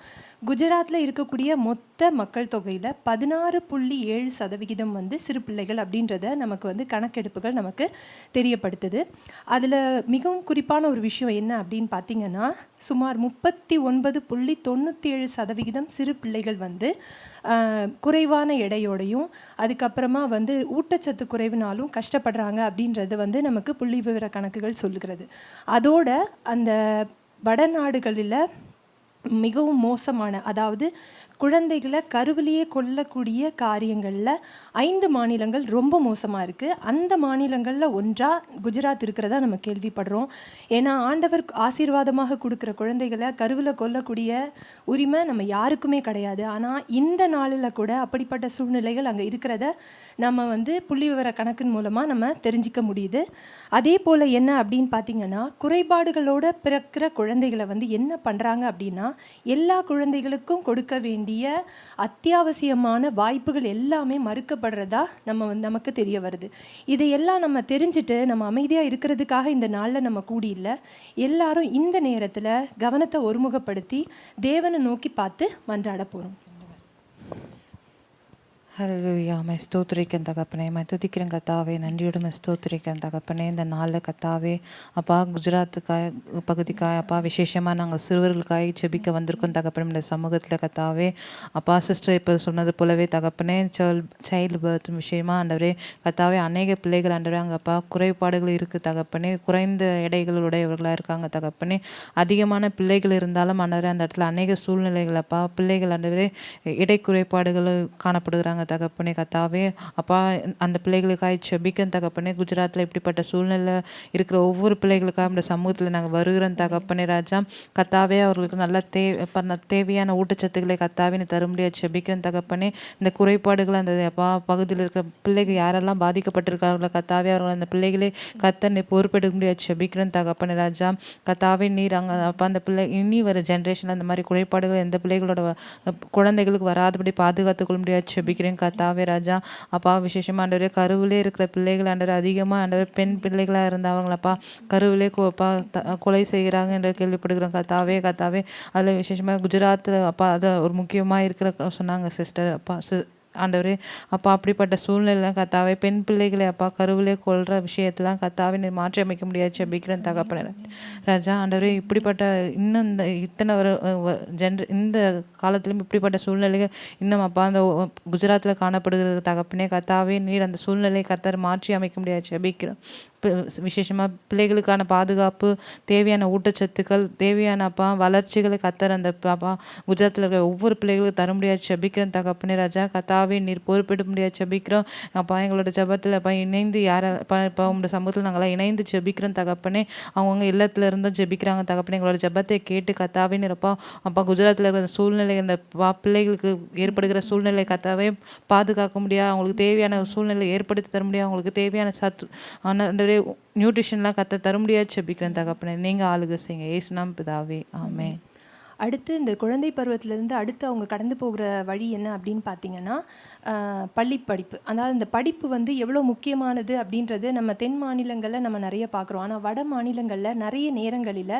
குஜராத்தில் இருக்கக்கூடிய மொத்த மக்கள் தொகையில் 16.7% சிறு பிள்ளைகள் அப்படின்றத நமக்கு கணக்கெடுப்புகள் நமக்கு தெரியப்படுத்துது. அதில் மிகவும் குறிப்பான ஒரு விஷயம் என்ன அப்படின்னு பார்த்தீங்கன்னா, சுமார் 39.97% சிறு பிள்ளைகள் குறைவான எடையோடையும் அதுக்கப்புறமா ஊட்டச்சத்து குறைவினாலும் கஷ்டப்படுறாங்க அப்படின்றது நமக்கு புள்ளி விவர கணக்குகள் சொல்லுகிறது. அதோட அந்த வடநாடுகளில் மிகவும் மோசமான, அதாவது குழந்தைகளை கருவிலேயே கொல்லக்கூடிய காரியங்களில் 5 மாநிலங்கள் ரொம்ப மோசமாக இருக்குது. அந்த மாநிலங்களில் ஒன்றாக குஜராத் இருக்கிறதா நம்ம கேள்விப்படுறோம். ஏன்னா ஆண்டவர் ஆசீர்வாதமாக கொடுக்குற குழந்தைகளை கருவில் கொல்லக்கூடிய உரிமை நம்ம யாருக்குமே கிடையாது. ஆனால் இந்த நாளில் கூட அப்படிப்பட்ட சூழ்நிலைகள் அங்கே இருக்கிறத நம்ம புள்ளி விவர கணக்கின் மூலமாக நம்ம தெரிஞ்சிக்க முடியுது. அதே போல் என்ன அப்படின்னு பார்த்தீங்கன்னா, குறைபாடுகளோடு பிறக்கிற குழந்தைகளை என்ன பண்ணுறாங்க அப்படின்னா, எல்லா குழந்தைகளுக்கும் கொடுக்க வேண்டிய வேண்டிய அத்தியாவசியமான வாய்ப்புகள் எல்லாமே மறுக்கப்படுறதா நமக்கு தெரிய வருது. இதையெல்லாம் நம்ம தெரிஞ்சுட்டு நம்ம அமைதியாக இருக்கிறதுக்காக இந்த நாளில் நம்ம கூடியில்லை. எல்லாரும் இந்த நேரத்தில் கவனத்தை ஒருமுகப்படுத்தி தேவனை நோக்கி பார்த்து மன்றாட போகிறோம். ஹல்லேலூயா. மை ஸ்தோத்திரிக்கிறேன் தகப்பனே, மை துதிக்கிறேன் கத்தாவே, நன்றியோடு மை ஸ்தோத்திரிக்கிறேன் தகப்பனே. இந்த நாளில் கத்தாவே அப்பா குஜராத்துக்காய் பகுதிக்காய் அப்பா விசேஷமாக நாங்கள் சிறுவர்களுக்காய் ஜெபிக்க வந்திருக்கோம் தகப்பனே. இந்த சமூகத்தில் கத்தாவே அப்பா சிஸ்டர் இப்போ சொன்னது போலவே தகப்பனே சைல்டு பர்த் விஷயமா ஆண்டவரே கத்தாவே அநேக பிள்ளைகள் ஆண்டவரே அங்கே அப்பா குறைபாடுகள் இருக்குது தகப்பனே. குறைந்த எடைகளுடையவர்களாக இருக்காங்க தகப்பனே. அதிகமான பிள்ளைகள் இருந்தாலும் ஆண்டவரே அந்த இடத்துல அநேக சூழ்நிலைகள் அப்பா பிள்ளைகள் ஆண்டவரே இடை குறைபாடுகள் காணப்படுகிறாங்க தகப்பனே கத்தாவே. அப்பா அந்த பிள்ளைகளுக்காக ஜெபிக்கிறேன் தகப்பனே. குஜராத்தில் இப்படிப்பட்ட சூழ்நிலை இருக்கிற ஒவ்வொரு பிள்ளைகளுக்காக இந்த சமூகத்தில் நாங்கள் வருகிறோம் தகப்பனே ராஜா. கத்தாவே அவர்களுக்கு நல்ல தேவையான ஊட்டச்சத்துக்களை கத்தாவே தர முடியாது ஜெபிக்கிறேன் தகப்பனே. இந்த குறைபாடுகள் அந்த அப்பா பகுதியில் இருக்கிற பிள்ளைகள் யாரெல்லாம் பாதிக்கப்பட்டிருக்காங்களோ கத்தாவே அவர்கள் அந்த பிள்ளைகளை கத்தனை பொறுப்பெடுக்க முடியாது ஜெபிக்கிறேன் தகப்பனே ராஜா. கத்தாவே நீர் அங்கே அப்பா அந்த பிள்ளை இனி வர ஜென்ரேஷன் அந்த மாதிரி குறைபாடுகள் எந்த பிள்ளைகளோட குழந்தைகளுக்கு வராதபடி பாதுகாத்துக்கொள்ள முடியாது ஜெபிக்கிறேன் கத்தாவே ராஜா. அப்பா விசேஷமாக ஆண்டவரே கருவிலே இருக்கிற பிள்ளைகள் ஆண்டவர் அதிகமாக ஆண்டவர் பெண் பிள்ளைகளாக இருந்தவங்களப்பா கருவிலே கொலை செய்கிறாங்க என்று கேள்விப்படுகிறோம் கத்தாவே கத்தாவே. அதில் விசேஷமாக குஜராத்தில் அப்பா அது ஒரு முக்கியமாக இருக்கிற சொன்னாங்க சிஸ்டர் அப்பா ஆண்டவரே அப்பா அப்படிப்பட்ட சூழ்நிலை கத்தாவே பெண் பிள்ளைகளை அப்பா கருவிலே கொள்கிற விஷயத்தெல்லாம் கத்தாவே நீ மாற்றி அமைக்க முடியாது ஜெபிக்கிறேன் தகப்பனே ராஜா. ஆண்டவரே இப்படிப்பட்ட இன்னும் இந்த இத்தனை இந்த காலத்திலும் இப்படிப்பட்ட சூழ்நிலைகள் இன்னும் அப்பா அந்த குஜராத்தில் காணப்படுகிறது தகப்பனே கத்தாவே நீர் அந்த சூழ்நிலையை கத்தார் மாற்றி அமைக்க முடியாது ஜெபிக்கிறேன். விசேஷமாக பிள்ளைகளுக்கான பாதுகாப்பு தேவையான ஊட்டச்சத்துக்கள் தேவையான அப்பா வளர்ச்சிகளை கத்தர் அந்த அப்பா குஜராத்தில் இருக்கிற ஒவ்வொரு பிள்ளைகளுக்கும் தர முடியாது ஜெபிக்கிறேன் தகப்பனே ராஜா. கத்தாவே நீர் பொறுப்பெடுக்க முடியாது ஜெபிக்கிறோம் அப்பா. எங்களோட ஜெபத்தில் அப்பா இணைந்து இப்போ உங்களோட சமூகத்தில் நாங்களாம் இணைந்து ஜெபிக்கிறோம் தகப்பனே. அவங்கவுங்க இல்லத்தில் இருந்தும் ஜெபிக்கிறாங்க தகப்பனே. எங்களோட ஜெபத்தை கேட்டு கத்தாவே நீரப்பா அப்பா குஜராத்தில் இருக்கிற சூழ்நிலை அந்த பிள்ளைகளுக்கு ஏற்படுகிற சூழ்நிலை கத்தாவே பாதுகாக்க முடியாது. அவங்களுக்கு தேவையான சூழ்நிலை ஏற்படுத்தி தர முடியாது. அவங்களுக்கு தேவையான சத்து நியூட்ரிஷன்லாம் தர முடியாது ஜெபிக்கிறேன் தகப்பனே. நீங்கள் ஆளுகை செய்யுங்க இயேசுநாம பிதாவே ஆமென். அடுத்து இந்த குழந்தை பருவத்திலேருந்து அடுத்து அவங்க கடந்து போகிற வழி என்ன அப்படின்னு பார்த்தீங்கன்னா பள்ளி படிப்பு. அதாவது இந்த படிப்பு வந்து எவ்வளோ முக்கியமானது அப்படின்றது நம்ம தென் மாநிலங்களில் நம்ம நிறைய பார்க்குறோம். ஆனால் வட மாநிலங்களில் நிறைய நேரங்களில்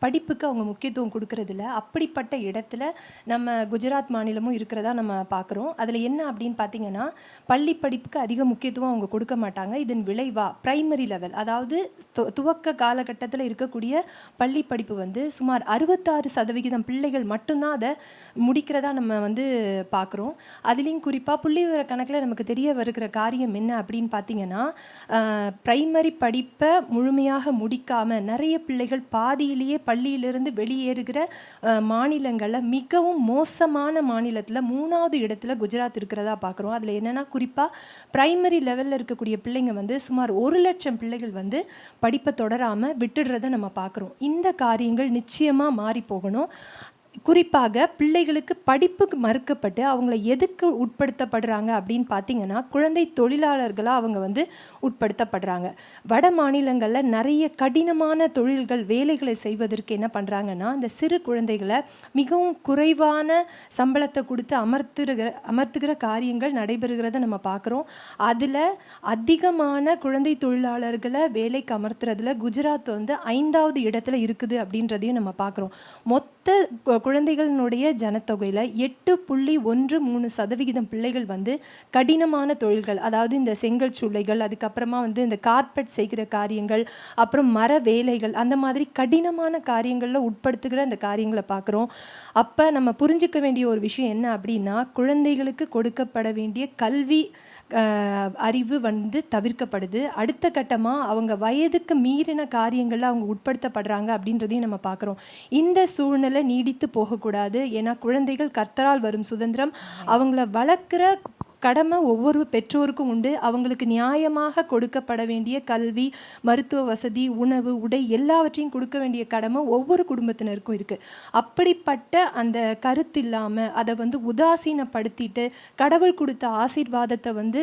படிப்புக்கு அவங்க முக்கியத்துவம் கொடுக்கறதில்ல. அப்படிப்பட்ட இடத்துல நம்ம குஜராத் மாநிலமும் இருக்கிறதா நம்ம பார்க்குறோம். அதில் என்ன அப்படின்னு பார்த்தீங்கன்னா பள்ளி படிப்புக்கு அதிக முக்கியத்துவம் அவங்க கொடுக்க மாட்டாங்க. இதன் விளைவாக ப்ரைமரி லெவல் அதாவது துவக்க காலகட்டத்தில் இருக்கக்கூடிய பள்ளி படிப்பு வந்து சுமார் 66% பிள்ளைகள் மட்டும்தான் அதை முடிக்கிறதா நம்ம வந்து பார்க்குறோம். அதுலேயும் குறிப்பாக புள்ளிவிவர கணக்கில் நமக்கு தெரிய வருகிற காரியம் என்ன அப்படின்னு பார்த்தீங்கன்னா பிரைமரி படிப்பை முழுமையாக முடிக்காமல் நிறைய பிள்ளைகள் பாதியிலேயே பள்ளியிலிருந்து வெளியேறுகிற மாநிலங்களில் மிகவும் மோசமான மாநிலத்தில் 3வது இடத்துல குஜராத் இருக்கிறதா பார்க்குறோம். அதில் என்னென்னா குறிப்பாக பிரைமரி லெவலில் இருக்கக்கூடிய பிள்ளைங்க வந்து சுமார் 1 லட்சம் பிள்ளைகள் வந்து படிப்பை தொடராமல் விட்டுடுறதை நம்ம பார்க்குறோம். இந்த காரியங்கள் நிச்சயமாக மாறி போகணும். குறிப்பாக பிள்ளைகளுக்கு படிப்புக்கு மறுக்கப்பட்டு அவங்கள எதுக்கு உட்படுத்தப்படுறாங்க அப்படின்னு பார்த்தீங்கன்னா குழந்தை தொழிலாளர்களாக அவங்க வந்து உட்படுத்தப்படுறாங்க. வட மாநிலங்களில் நிறைய கடினமான தொழில்கள் வேலைகளை செய்வதற்கு என்ன பண்ணுறாங்கன்னா இந்த சிறு குழந்தைகளை மிகவும் குறைவான சம்பளத்தை கொடுத்து அமர்த்துகிற காரியங்கள் நடைபெறுகிறத நம்ம பார்க்குறோம். அதில் அதிகமான குழந்தை தொழிலாளர்களை வேலைக்கு அமர்த்துறதுல குஜராத் வந்து 5வது இடத்துல இருக்குது அப்படின்றதையும் நம்ம பார்க்குறோம். மொத்த குழந்தைகளினுடைய ஜனத்தொகையில் 8.13% பிள்ளைகள் வந்து கடினமான தொழில்கள் அதாவது இந்த செங்கல் சூளைகள் அதுக்கப்புறமா வந்து இந்த கார்பெட் செய்கிற காரியங்கள் அப்புறம் மர வேலைகள் அந்த மாதிரி கடினமான காரியங்களில் உட்படுத்துகிற அந்த காரியங்களை பார்க்குறோம். அப்போ நம்ம புரிஞ்சிக்க வேண்டிய ஒரு விஷயம் என்ன அப்படின்னா குழந்தைகளுக்கு கொடுக்கப்பட வேண்டிய கல்வி அறிவு வந்து தவிர்க்கப்படுது. அடுத்த கட்டமாக அவங்க வயதுக்கு மீறின காரியங்களில் அவங்க உட்படுத்தப்படுறாங்க அப்படின்றதையும் நம்ம பார்க்குறோம். இந்த சூழ்நிலை நீடித்து போகக்கூடாது. ஏன்னா குழந்தைகள் கர்த்தரால் வரும் சுதந்திரம். அவங்கள வளர்க்குற கடமை ஒவ்வொரு பெற்றோருக்கும் உண்டு. அவங்களுக்கு நியாயமாக கொடுக்கப்பட வேண்டிய கல்வி மருத்துவ வசதி உணவு உடை எல்லாவற்றையும் கொடுக்க வேண்டிய கடமை ஒவ்வொரு குடும்பத்தினருக்கும் இருக்குது. அப்படிப்பட்ட அந்த கருத்து இல்லாமல் அதை வந்து உதாசீனப்படுத்திட்டு கடவுள் கொடுத்த ஆசீர்வாதத்தை வந்து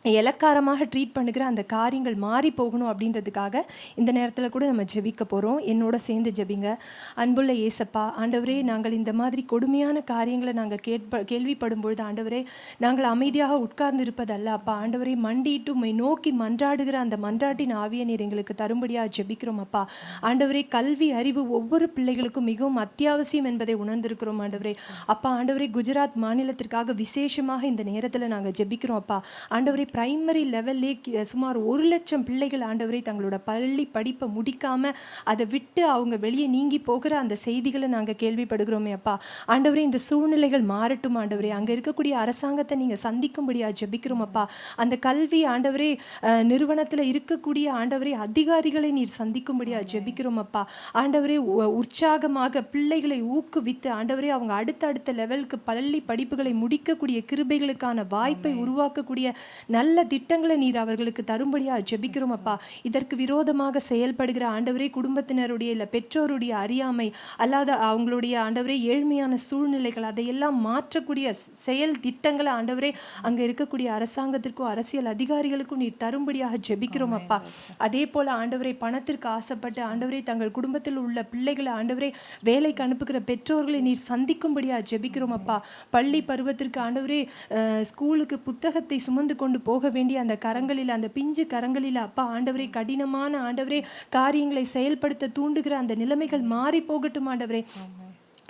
இலக்காரமாக ட்ரீட் பண்ணுகிற அந்த காரியங்கள் மாறி போகணும் அப்படின்றதுக்காக இந்த நேரத்தில் கூட நம்ம ஜெபிக்க போகிறோம். என்னோட சேர்ந்து ஜெபிங்க. அன்புள்ள ஏசப்பா, ஆண்டவரே, நாங்கள் இந்த மாதிரி கொடுமையான காரியங்களை நாங்கள் கேள்விப்படும் பொழுது ஆண்டவரே, நாங்கள் அமைதியாக உட்கார்ந்து இருப்பதல்ல அப்பா. ஆண்டவரே, மண்டிட்டு உம்மை நோக்கி மன்றாடுகிற அந்த மன்றாட்டின் ஆவியை நீர் எங்களுக்கு தரும்படியாக ஜெபிக்கிறோம் அப்பா. ஆண்டவரே, கல்வி அறிவு ஒவ்வொரு பிள்ளைகளுக்கும் மிகவும் அத்தியாவசியம் என்பதை உணர்ந்திருக்கிறோம் ஆண்டவரே. அப்பா ஆண்டவரே, குஜராத் மாநிலத்திற்காக விசேஷமாக இந்த நேரத்தில் நாங்கள் ஜெபிக்கிறோம் அப்பா. ஆண்டவரே, பிரைமரி லெவல்லே சுமார் 1,00,000 பிள்ளைகள் ஆண்டவரே தங்களோட பள்ளி படிப்பை முடிக்காம அதை விட்டு அவங்க வெளியே நீங்கி போகிற அந்த செய்திகளை நாங்கள் கேள்விப்படுகிறோமே அப்பா. ஆண்டவரே, இந்த சூழ்நிலைகள் மாறட்டும் ஆண்டவரே. அங்கே இருக்கக்கூடிய அரசாங்கத்தை நீங்கள் சந்திக்கும்படியா ஜெபிக்கிறோம் அப்பா. அந்த கல்வி ஆண்டவரே நிறுவனத்தில் இருக்கக்கூடிய ஆண்டவரே அதிகாரிகளை நீர் சந்திக்கும்படியா ஜெபிக்கிறோம் அப்பா. ஆண்டவரே, உற்சாகமாக பிள்ளைகளை ஊக்குவித்து ஆண்டவரே அவங்க அடுத்தடுத்த லெவலுக்கு பள்ளி படிப்புகளை முடிக்கக்கூடிய கிருபைகளுக்கான வாய்ப்பை உருவாக்கக்கூடிய நல்ல திட்டங்களை நீர் அவர்களுக்கு தரும்படியா ஜெபிக்கிறோம் அப்பா. இதற்கு விரோதமாக செயல்படுகிற ஆண்டவரே குடும்பத்தினருடைய இல்லை பெற்றோருடைய அறியாமை அல்லாத அவங்களுடைய ஆண்டவரே ஏழ்மையான சூழ்நிலைகள் அதையெல்லாம் மாற்றக்கூடிய செயல் திட்டங்களை ஆண்டவரே அங்கே இருக்கக்கூடிய அரசாங்கத்திற்கும் அரசியல் அதிகாரிகளுக்கும் நீர் தரும்படியாக ஜெபிக்கிறோம் அப்பா. அதே போல ஆண்டவரே பணத்திற்கு ஆசைப்பட்டு ஆண்டவரே தங்கள் குடும்பத்தில் உள்ள பிள்ளைகளை ஆண்டவரே வேலைக்கு அனுப்புகிற பெற்றோர்களை நீர் சந்திக்கும்படியாக ஜெபிக்கிறோம் அப்பா. பள்ளி பருவத்திற்கு ஆண்டவரே ஸ்கூலுக்கு புத்தகத்தை சுமந்து கொண்டு போக வேண்டிய அந்த கரங்களில், அந்த பிஞ்சு கரங்களில் அப்பா ஆண்டவரே கடினமான ஆண்டவரே காரியங்களை செயல்படுத்த தூண்டுகிற அந்த நிலைமைகள் மாறி போகட்டும் ஆண்டவரே.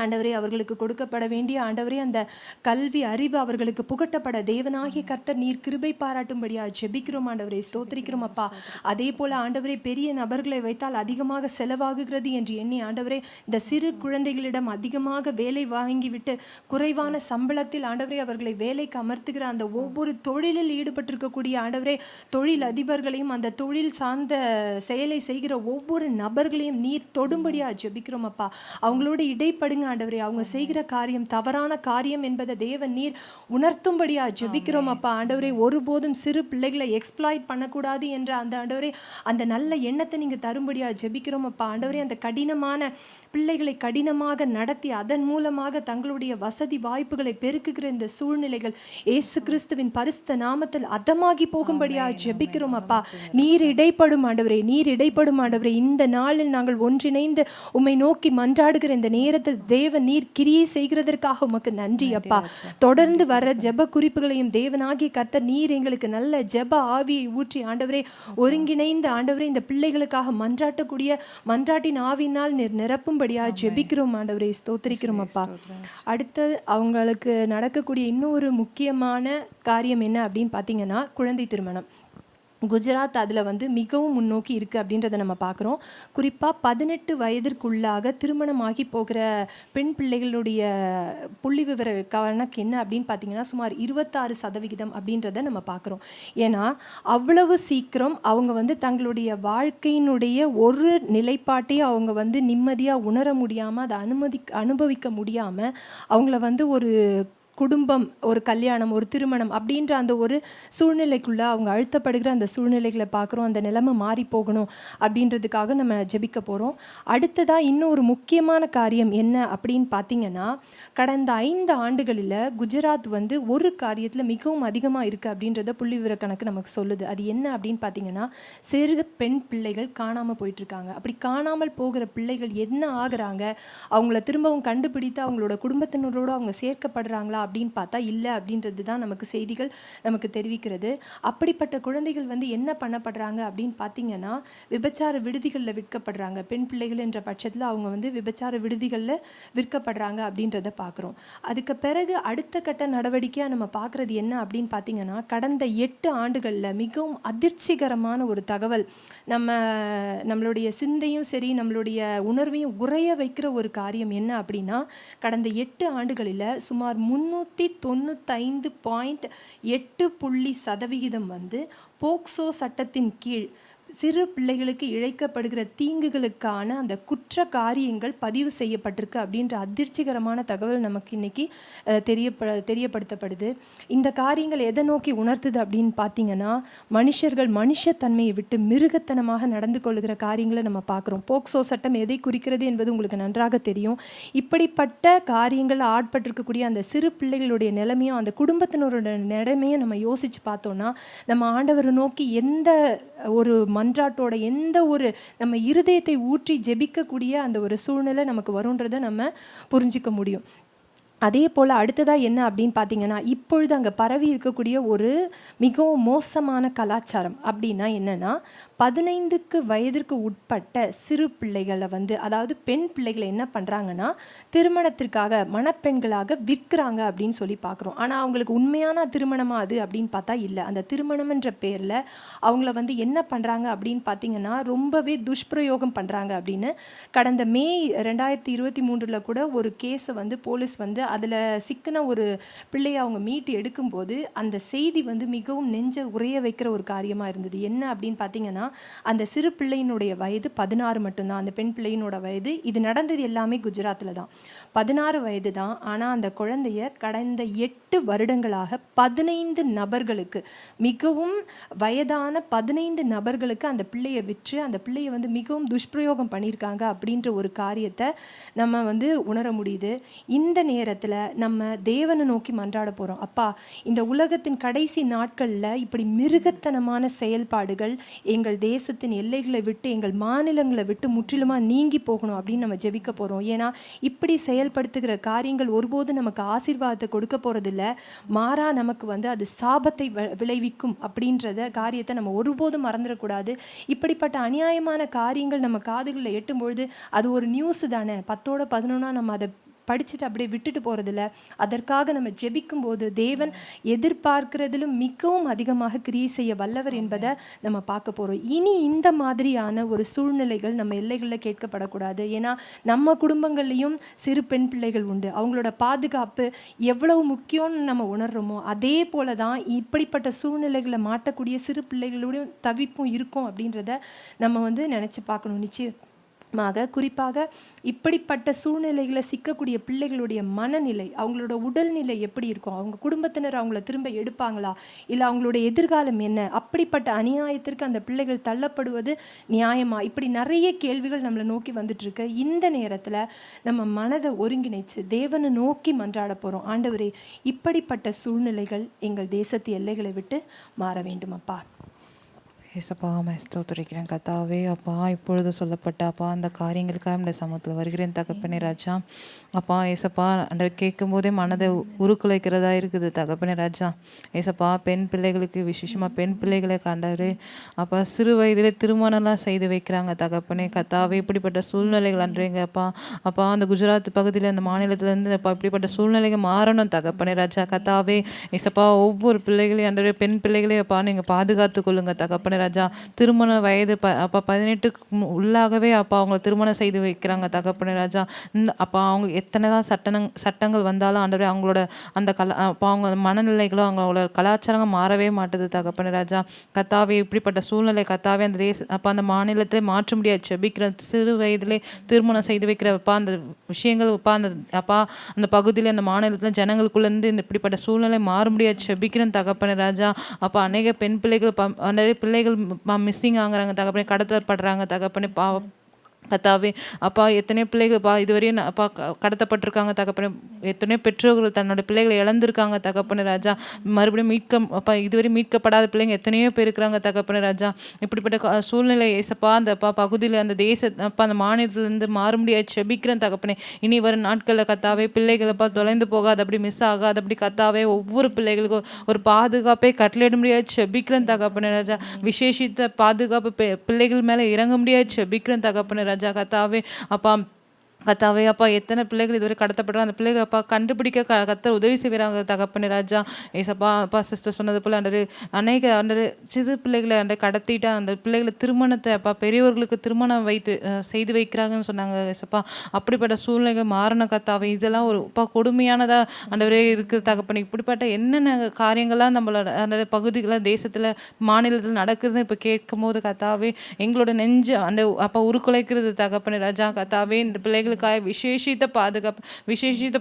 ஆண்டவரே, அவர்களுக்கு கொடுக்கப்பட வேண்டிய ஆண்டவரே அந்த கல்வி அறிவு அவர்களுக்கு புகட்டப்பட தேவனாகிய கர்த்தர் நீர் கிருபை பாராட்டும்படியா ஜெபிக்கிறோம் ஆண்டவரே. ஸ்தோத்திரிக்கிறோம் அப்பா. அதே போல ஆண்டவரே, பெரிய நபர்களை வைத்தால் அதிகமாக செலவாகுகிறது என்று எண்ணி ஆண்டவரே இந்த சிறு குழந்தைகளிடம் அதிகமாக வேலை வாங்கிவிட்டு குறைவான சம்பளத்தில் ஆண்டவரே அவர்களை வேலைக்கு அமர்த்துகிற அந்த ஒவ்வொரு தொழிலில் ஈடுபட்டிருக்கக்கூடிய ஆண்டவரே தொழில் அதிபர்களையும் அந்த தொழில் சார்ந்த செயலை செய்கிற ஒவ்வொரு நபர்களையும் நீர் தொடும்படியா ஜெபிக்கிறோம் அப்பா. அவங்களோட இடைப்படுங்க ஆண்டவரே. அவங்க செய்கிற காரியம் தவறான காரியம் என்பதை தேவன் நீர் உணர்த்தும்படியா ஜெபிக்கிறோம் அப்பா. ஆண்டவரே, ஒருபோதும் சிறு பிள்ளைகளை எக்ஸ்ப்ளாய்ட் பண்ணக்கூடாது என்ற அந்த ஆண்டவரே அந்த நல்ல எண்ணத்தை நீங்க தரும்படியா ஜெபிக்கிறோம் அப்பா. ஆண்டவரே, அந்த கடினமான பிள்ளைகளை கடினமாக நடத்தி அதன் மூலமாக தங்களுடைய வசதி வாய்ப்புகளை பெருக்குகிற இந்த சூழ்நிலைகள் இயேசு கிறிஸ்துவின் பரிசுத்த நாமத்தில் அதமாகி போகும்படியா ஜெபிக்கிறோம் அப்பா. நீர் இடைப்படும் ஆண்டவரே, நீர் இடைப்படும் ஆண்டவரே. இந்த நாளில் நாங்கள் ஒன்றிணைந்து உம்மை நோக்கி மன்றாடுகிற இந்த நேரத்தில் தேவன் நீர் கிரியை செய்கிறதற்காக உமக்கு நன்றி அப்பா. தொடர்ந்து வர ஜெப குறிப்புகளையும் தேவனாகிய கர்த்தர் நீர் எங்களுக்கு நல்ல ஜெப ஆவியை ஊற்றி ஆண்டவரே ஒருங்கிணைந்த ஆண்டவரே இந்த பிள்ளைகளுக்காக மன்றாட்டக்கூடிய மன்றாட்டின் ஆவியினால் நீர் நிரப்பும்படியா ஜெபிக்கிறோம் ஆண்டவரே. ஸ்தோத்திரிக்கிறோம் அப்பா. அடுத்து அவங்களுக்கு நடக்கக்கூடிய இன்னொரு முக்கியமான காரியம் என்ன அப்படின்னு பார்த்தீங்கன்னா குழந்தை திருமணம். குஜராத் அதில் வந்து மிகவும் முன்னோக்கி இருக்குது அப்படின்றத நம்ம பார்க்குறோம். குறிப்பாக 18 வயதிற்குள்ளாக திருமணமாகி போகிற பெண் பிள்ளைகளுடைய புள்ளி விவர கணக்கு என்ன அப்படின்னு பார்த்தீங்கன்னா சுமார் 26% அப்படின்றத நம்ம பார்க்குறோம். ஏன்னா அவ்வளவு சீக்கிரம் அவங்க வந்து தங்களுடைய வாழ்க்கையினுடைய ஒரு நிலைப்பாட்டையும் அவங்க வந்து நிம்மதியாக உணர முடியாமல் அதை அனுபவிக்க முடியாமல் அவங்கள வந்து ஒரு குடும்பம், ஒரு கல்யாணம், ஒரு திருமணம் அப்படின்ற அந்த ஒரு சூழ்நிலைக்குள்ளே அவங்க அழுத்தப்படுகிற அந்த சூழ்நிலைகளை பார்க்குறோம். அந்த நிலைமை மாறி போகணும் அப்படின்றதுக்காக நம்ம ஜெபிக்க போகிறோம். அடுத்ததாக இன்னும் ஒரு முக்கியமான காரியம் என்ன அப்படின்னு பார்த்தீங்கன்னா கடந்த 5 ஆண்டுகளில் குஜராத் வந்து ஒரு காரியத்தில் மிகவும் அதிகமாக இருக்குது அப்படின்றத புள்ளி விவர கணக்கு நமக்கு சொல்லுது. அது என்ன அப்படின்னு பார்த்தீங்கன்னா சிறு பெண் பிள்ளைகள் காணாமல் போயிட்டுருக்காங்க. அப்படி காணாமல் போகிற பிள்ளைகள் என்ன ஆகுறாங்க, அவங்கள திரும்பவும் கண்டுபிடித்து அவங்களோட குடும்பத்தினரோடு அவங்க சேர்க்கப்படுறாங்களா அப்படின்னு பார்த்தா இல்லை அப்படின்றது தான் நமக்கு செய்திகள் நமக்கு தெரிவிக்கிறது. அப்படிப்பட்ட குழந்தைகள் வந்து என்ன பண்ணப்படுறாங்க அப்படின்னு பார்த்தீங்கன்னா விபச்சார விடுதிகளில் விற்கப்படுறாங்க. பெண் பிள்ளைகள் என்ற பட்சத்தில் அவங்க வந்து விபச்சார விடுதிகளில் விற்கப்படுறாங்க அப்படின்றத பார்க்குறோம். அதுக்கு பிறகு அடுத்த கட்ட நடவடிக்கையாக நம்ம பார்க்குறது என்ன அப்படின்னு பார்த்தீங்கன்னா கடந்த 8 ஆண்டுகளில் மிகவும் அதிர்ச்சிகரமான ஒரு தகவல் நம்மளுடைய சிந்தையும் சரி நம்மளுடைய உணர்வையும் உறைய வைக்கிற ஒரு காரியம் என்ன அப்படின்னா கடந்த 8 ஆண்டுகளில் சுமார் 395.8% வந்து போக்சோ சட்டத்தின் கீழ் சிறு பிள்ளைகளுக்கு இழைக்கப்படுகிற தீங்குகளுக்கான அந்த குற்ற காரியங்கள் பதிவு செய்யப்பட்டிருக்கு அப்படின்ற அதிர்ச்சிகரமான தகவல் நமக்கு இன்னைக்கு தெரியப்படுத்தப்படுது. இந்த காரியங்கள் எதை நோக்கி உணர்த்துது அப்படின்னு பார்த்தீங்கன்னா, மனுஷர்கள் மனுஷத்தன்மையை விட்டு மிருகத்தனமாக நடந்து கொள்கிற காரியங்களை நம்ம பார்க்குறோம். போக்சோ சட்டம் எதை குறிக்கிறது என்பது உங்களுக்கு நன்றாக தெரியும். இப்படிப்பட்ட காரியங்கள் ஆட்பட்டிருக்கக்கூடிய அந்த சிறு பிள்ளைகளுடைய நிலைமையும் அந்த குடும்பத்தினரோட நிலைமையும் நம்ம யோசித்து பார்த்தோன்னா, நம்ம ஆண்டவரை நோக்கி எந்த ஒரு மன்றாட்டோட எந்த ஒரு நம்ம இருதயத்தை ஊற்றி ஜெபிக்கக்கூடிய அந்த ஒரு சூழ்நிலை நமக்கு வரும்ன்றதை நம்ம புரிஞ்சிக்க முடியும். அதே போல் அடுத்ததாக என்ன அப்படின்னு பார்த்தீங்கன்னா, இப்பொழுது அங்கே பரவி இருக்கக்கூடிய ஒரு மிகவும் மோசமான கலாச்சாரம் அப்படின்னா என்னென்னா, 15 வயதிற்கு உட்பட்ட சிறு பிள்ளைகளை அதாவது பெண் பிள்ளைகளை என்ன பண்ணுறாங்கன்னா, திருமணத்திற்காக மணப்பெண்களாக விற்கிறாங்க அப்படின்னு சொல்லி பார்க்குறோம். ஆனால் அவங்களுக்கு உண்மையான திருமணமாக அது அப்படின்னு பார்த்தா இல்லை. அந்த திருமணம்ன்ற பேரில் அவங்கள என்ன பண்ணுறாங்க அப்படின்னு பார்த்தீங்கன்னா, ரொம்பவே துஷ்பிரயோகம் பண்ணுறாங்க அப்படின்னு கடந்த மே 2023 கூட ஒரு கேஸை போலீஸ் அதில் சிக்கின ஒரு பிள்ளையை அவங்க மீட்டு எடுக்கும்போது அந்த செய்தி மிகவும் நெஞ்ச உறைய வைக்கிற ஒரு காரியமாக இருந்தது. என்ன அப்படின்னு பார்த்தீங்கன்னா, அந்த சிறு பிள்ளையினுடைய வயது 16 மட்டும்தான். அந்த பெண் பிள்ளையினோட வயது, இது நடந்தது எல்லாமே குஜராத்தில் தான், 16 வயது தான். ஆனால் அந்த குழந்தைய கடந்த 8 வருடங்களாக 15 நபர்களுக்கு, மிகவும் வயதான 15 நபர்களுக்கு அந்த பிள்ளையை விற்று அந்த பிள்ளையை மிகவும் துஷ்பிரயோகம் பண்ணியிருக்காங்க அப்படின்ற ஒரு காரியத்தை நம்ம உணர முடியுது. இந்த நேரத்தில் நம்ம தேவனை நோக்கி மன்றாட போகிறோம். அப்பா, இந்த உலகத்தின் கடைசி நாட்களில் இப்படி மிருகத்தனமான செயல்பாடுகள் எங்கள் தேசத்தின் எல்லைகளை விட்டு எங்கள் மாநிலங்களை விட்டு முற்றிலுமாக நீங்கி போகணும் அப்படின்னு நம்ம ஜெபிக்க போகிறோம். ஏன்னா இப்படி செயல்படுத்துகிற காரியங்கள் ஒருபோது நமக்கு ஆசீர்வாதத்தை கொடுக்க போகிறதில்ல, மாறா நமக்கு அது சாபத்தை விளைவிக்கும் அப்படின்றத காரியத்தை நம்ம ஒருபோதும் மறந்துடக்கூடாது. இப்படிப்பட்ட அநியாயமான காரியங்கள் நம்ம காதுகளில் எட்டும் பொழுது அது ஒரு நியூஸ் தானே, 10ஓட 11 நம்ம அதை படிச்சுட்டு அப்படியே விட்டுட்டு போகிறதில்ல. அதற்காக நம்ம ஜெபிக்கும் போது தேவன் எதிர்பார்க்கிறதிலும் மிகவும் அதிகமாக கிரியை செய்ய வல்லவர் என்பதை நம்ம பார்க்க போகிறோம். இனி இந்த மாதிரியான ஒரு சூழ்நிலைகள் நம்ம எல்லைகளில் கேட்கப்படக்கூடாது. ஏன்னா நம்ம குடும்பங்கள்லேயும் சிறு பெண் பிள்ளைகள் உண்டு. அவங்களோட பாதுகாப்பு எவ்வளவு முக்கியம்னு நம்ம உணர்றோமோ அதே போல தான் இப்படிப்பட்ட சூழ்நிலைகளை மாட்டக்கூடிய சிறு பிள்ளைகளுடைய தவிப்பும் இருக்கும் அப்படின்றத நம்ம நினச்சி பார்க்கணும். குறிப்பாக இப்படிப்பட்ட சூழ்நிலைகளை சிக்கக்கூடிய பிள்ளைகளுடைய மனநிலை, அவங்களோட உடல்நிலை எப்படி இருக்கும், அவங்க குடும்பத்தினர் அவங்கள திரும்ப எடுப்பாங்களா, இல்லை அவங்களோட எதிர்காலம் என்ன, அப்படிப்பட்ட அநியாயத்திற்கு அந்த பிள்ளைகள் தள்ளப்படுவது நியாயமா, இப்படி நிறைய கேள்விகள் நம்மளை நோக்கி வந்துட்டுருக்கு. இந்த நேரத்தில் நம்ம மனதை ஒருங்கிணைச்சு தேவனை நோக்கி மன்றாட போகிறோம். ஆண்டவரே, இப்படிப்பட்ட சூழ்நிலைகள் எங்கள் தேசத்து எல்லைகளை விட்டு மாற வேண்டும். அப்பா, ஏசப்பா, ஸ்தோத்திரிக்கிறேன் கர்த்தாவே. அப்பா, இப்பொழுது சொல்லப்பட்ட அப்பா அந்த காரியங்களுக்காக இந்த சமூகத்தில் வருகிறேன் தகப்பனே ராஜா. அப்பா ஏசப்பா, அந்த கேட்கும் போதே மனதை உருக்குலைக்கிறதா இருக்குது தகப்பனே ராஜா. ஏசப்பா, பெண் பிள்ளைகளுக்கு விசேஷமாக பெண் பிள்ளைகளை காண்டாரு அப்பா, சிறு வயதிலே திருமணம்லாம் செய்து வைக்கிறாங்க தகப்பனே கர்த்தாவே. இப்படிப்பட்ட சூழ்நிலைகள் அன்றீங்க அப்பா. அப்பா, அந்த குஜராத் பகுதியில் அந்த மாநிலத்திலேருந்து அப்பா இப்படிப்பட்ட சூழ்நிலைகள் மாறணும் தகப்பனே ராஜா கர்த்தாவே. ஏசப்பா, ஒவ்வொரு பிள்ளைகளையும் அந்த பெண் பிள்ளைகளையும் அப்பா நீங்கள் பாதுகாத்து கொள்ளுங்க தகப்பனே ராஜா. திருமண வயது அப்பா 18க்கு உள்ளாகவே அப்பா அவங்களை திருமணம் செய்து வைக்கிறாங்க தகப்பனே ராஜா. அப்பா அவங்க எத்தனை தான் சட்டங்கள் வந்தாலும் ஆண்டவரே அவங்களோட அந்த அப்பா அவங்க மனநிலைகளோ அவங்களோட கலாச்சாரங்கள் மாறவே மாட்டுது தகப்பனே ராஜா கர்த்தாவே. இப்படிப்பட்ட சூழ்நிலை கர்த்தாவே அந்த அப்பா அந்த மாநிலத்தை மாற்ற முடியாது. செபிக்கிற சிறு வயதிலே திருமணம் செய்து வைக்கிற அப்பா அந்த விஷயங்கள் அப்பா அந்த பகுதியில் அந்த மாநிலத்தில் ஜனங்களுக்குள்ளேருந்து இந்த இப்படிப்பட்ட சூழ்நிலை மாற முடியாது. செபிக்கிறேன் தகப்பனே ராஜா. அப்பா அநேக பெண் பிள்ளைகள் நிறைய பிள்ளைகள் மிஸ்ஸிங் ஆகுறாங்க தகப்பனே, கடத்தப்படுறாங்க தகப்பனே கர்த்தாவே. அப்பா எத்தனையோ பிள்ளைகள் இதுவரையும் அப்பா கடத்தப்பட்டிருக்காங்க தகப்பனே. எத்தனையோ பெற்றோர்கள் தன்னோட பிள்ளைகளை இழந்திருக்காங்க தகப்பனே ராஜா. மறுபடியும் அப்பா இதுவரை மீட்கப்படாத பிள்ளைங்க எத்தனையோ பேர் இருக்கிறாங்க தகப்பனே ராஜா. இப்படிப்பட்ட சூழ்நிலை ஏசப்பா அந்த பகுதியில் அந்த அப்பா அந்த மாநிலத்திலேருந்து மாற முடியாது. செபிக்கிறேன் தகப்பனே. இனி வரும் நாட்களில் கர்த்தாவே பிள்ளைகளப்பா தொலைந்து போகாது, அப்படி மிஸ் ஆகாது, அப்படி கர்த்தாவே ஒவ்வொரு பிள்ளைகளுக்கும் ஒரு பாதுகாப்பை கட்டளையிட முடியாது. செபிக்கிறேன் தகப்பனே ராஜா. விசேஷித்த பாதுகாப்பு பிள்ளைகள் மேலே இறங்க முடியாது. செபிக்கிறேன் தகப்பனே ராஜா கர்த்தாவே. அப்பா கத்தாவே அப்பா எத்தனை பிள்ளைகள் இதுவரை கடத்தப்படுறோம் அந்த பிள்ளைகள் அப்பா கண்டுபிடிக்க கத்தர் உதவி செய்கிறாங்க தகப்பனே ராஜா. ஏசப்பா அப்பா சிஸ்டர் சொன்னது போல் அண்டரு அநேக அண்டரு சிறு பிள்ளைகளை கடத்திட்டு அந்த பிள்ளைகளை திருமணத்தை அப்பா பெரியவர்களுக்கு திருமணம் செய்து வைக்கிறாங்கன்னு சொன்னாங்க ஏசப்பா. அப்படிப்பட்ட சூழ்நிலைகள் மாறின கத்தாவே இதெல்லாம் ஒரு அப்பா கொடுமையானதா அண்டவரே இருக்குது தகப்பனே. இப்படிப்பட்ட என்னென்ன காரியங்கள்லாம் நம்மளோட அந்த பகுதிகளில் தேசத்தில் மாநிலத்தில் நடக்குதுன்னு இப்போ கேட்கும் போது கத்தாவே எங்களோட நெஞ்சு அந்த அப்பா உருக்குலைக்கிறது தகப்பனே ராஜா. கத்தாவே இந்த பிள்ளைகளுக்காக விசேஷித்த பாதுகாப்பு விசேஷித்த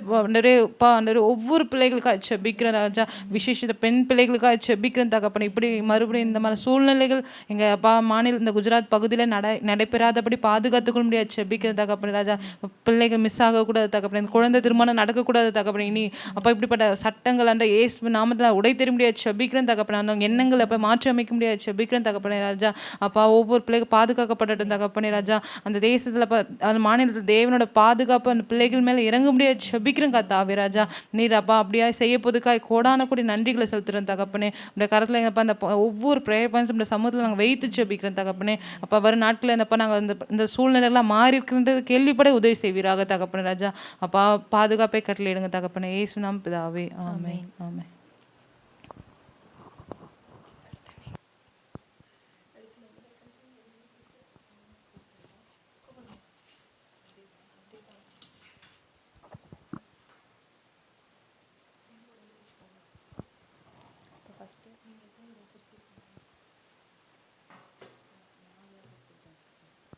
ஒவ்வொரு பிள்ளைகளுக்காக செபிக்கிற ராஜா. விசேஷித்த பெண் பிள்ளைகளுக்காக செபிக்கிற தகப்பனே. இப்படி மறுபடியும் இந்த மாதிரி சூழ்நிலைகள் எங்கள் அப்பா மாநில இந்த குஜராத் பகுதியில் நடைபெறாதபடி பாதுகாத்துக்கொள்ள முடியாது செபிக்கிற தகப்பனே ராஜா. பிள்ளைகள் மிஸ் ஆகக்கூடாது தகப்பனே. குழந்தை திருமணம் நடக்கக்கூடாது தகப்பனே. இனி அப்போ இப்படிப்பட்ட சட்டங்கள் அந்த ஏசு நாமத்தில் உடை தெரிய முடியாது செபிக்கிறேன் தகப்பனே. அந்த எண்ணங்களை அப்போ மாற்றி அமைக்க முடியாது செபிக்கிறேன் தகப்பனே ராஜா. அப்பா ஒவ்வொரு பிள்ளைகள் பாதுகாக்கப்படட்டும் தகப்பனே ராஜா. அந்த தேசத்தில் அந்த மாநிலத்தில் தேவனோட பாதுகாப்பு அந்த பிள்ளைகள் மேலே இறங்க முடியாது செபிக்கிறேன் கத்தாவே ராஜா. நீர் அப்பா அப்படியா செய்ய போதுக்காய் கோடான கூடி நன்றிகளை செலுத்துகிறேன் தகப்பனே. இந்த கருத்தில் எங்கப்பா அந்த ஒவ்வொரு ப்ரேயர் பாயிண்ட்ஸ் இந்த சமூகத்தில் நாங்கள் வைத்து செபிக்கிறேன் தகப்பனே. அப்போ வரும் நாட்களில் என்னப்பா நாங்கள் இந்த சூழ்நிலைகள்லாம் மாறி இருக்கின்றது கேள்விப்பட உதவி செய்வீராக தகப்பனே ராஜா. அப்பா பாதுகாப்பை கட்டளையிடுங்க தகப்பனே. இயேசு நாம பிதாவே ஆமென் ஆமென்.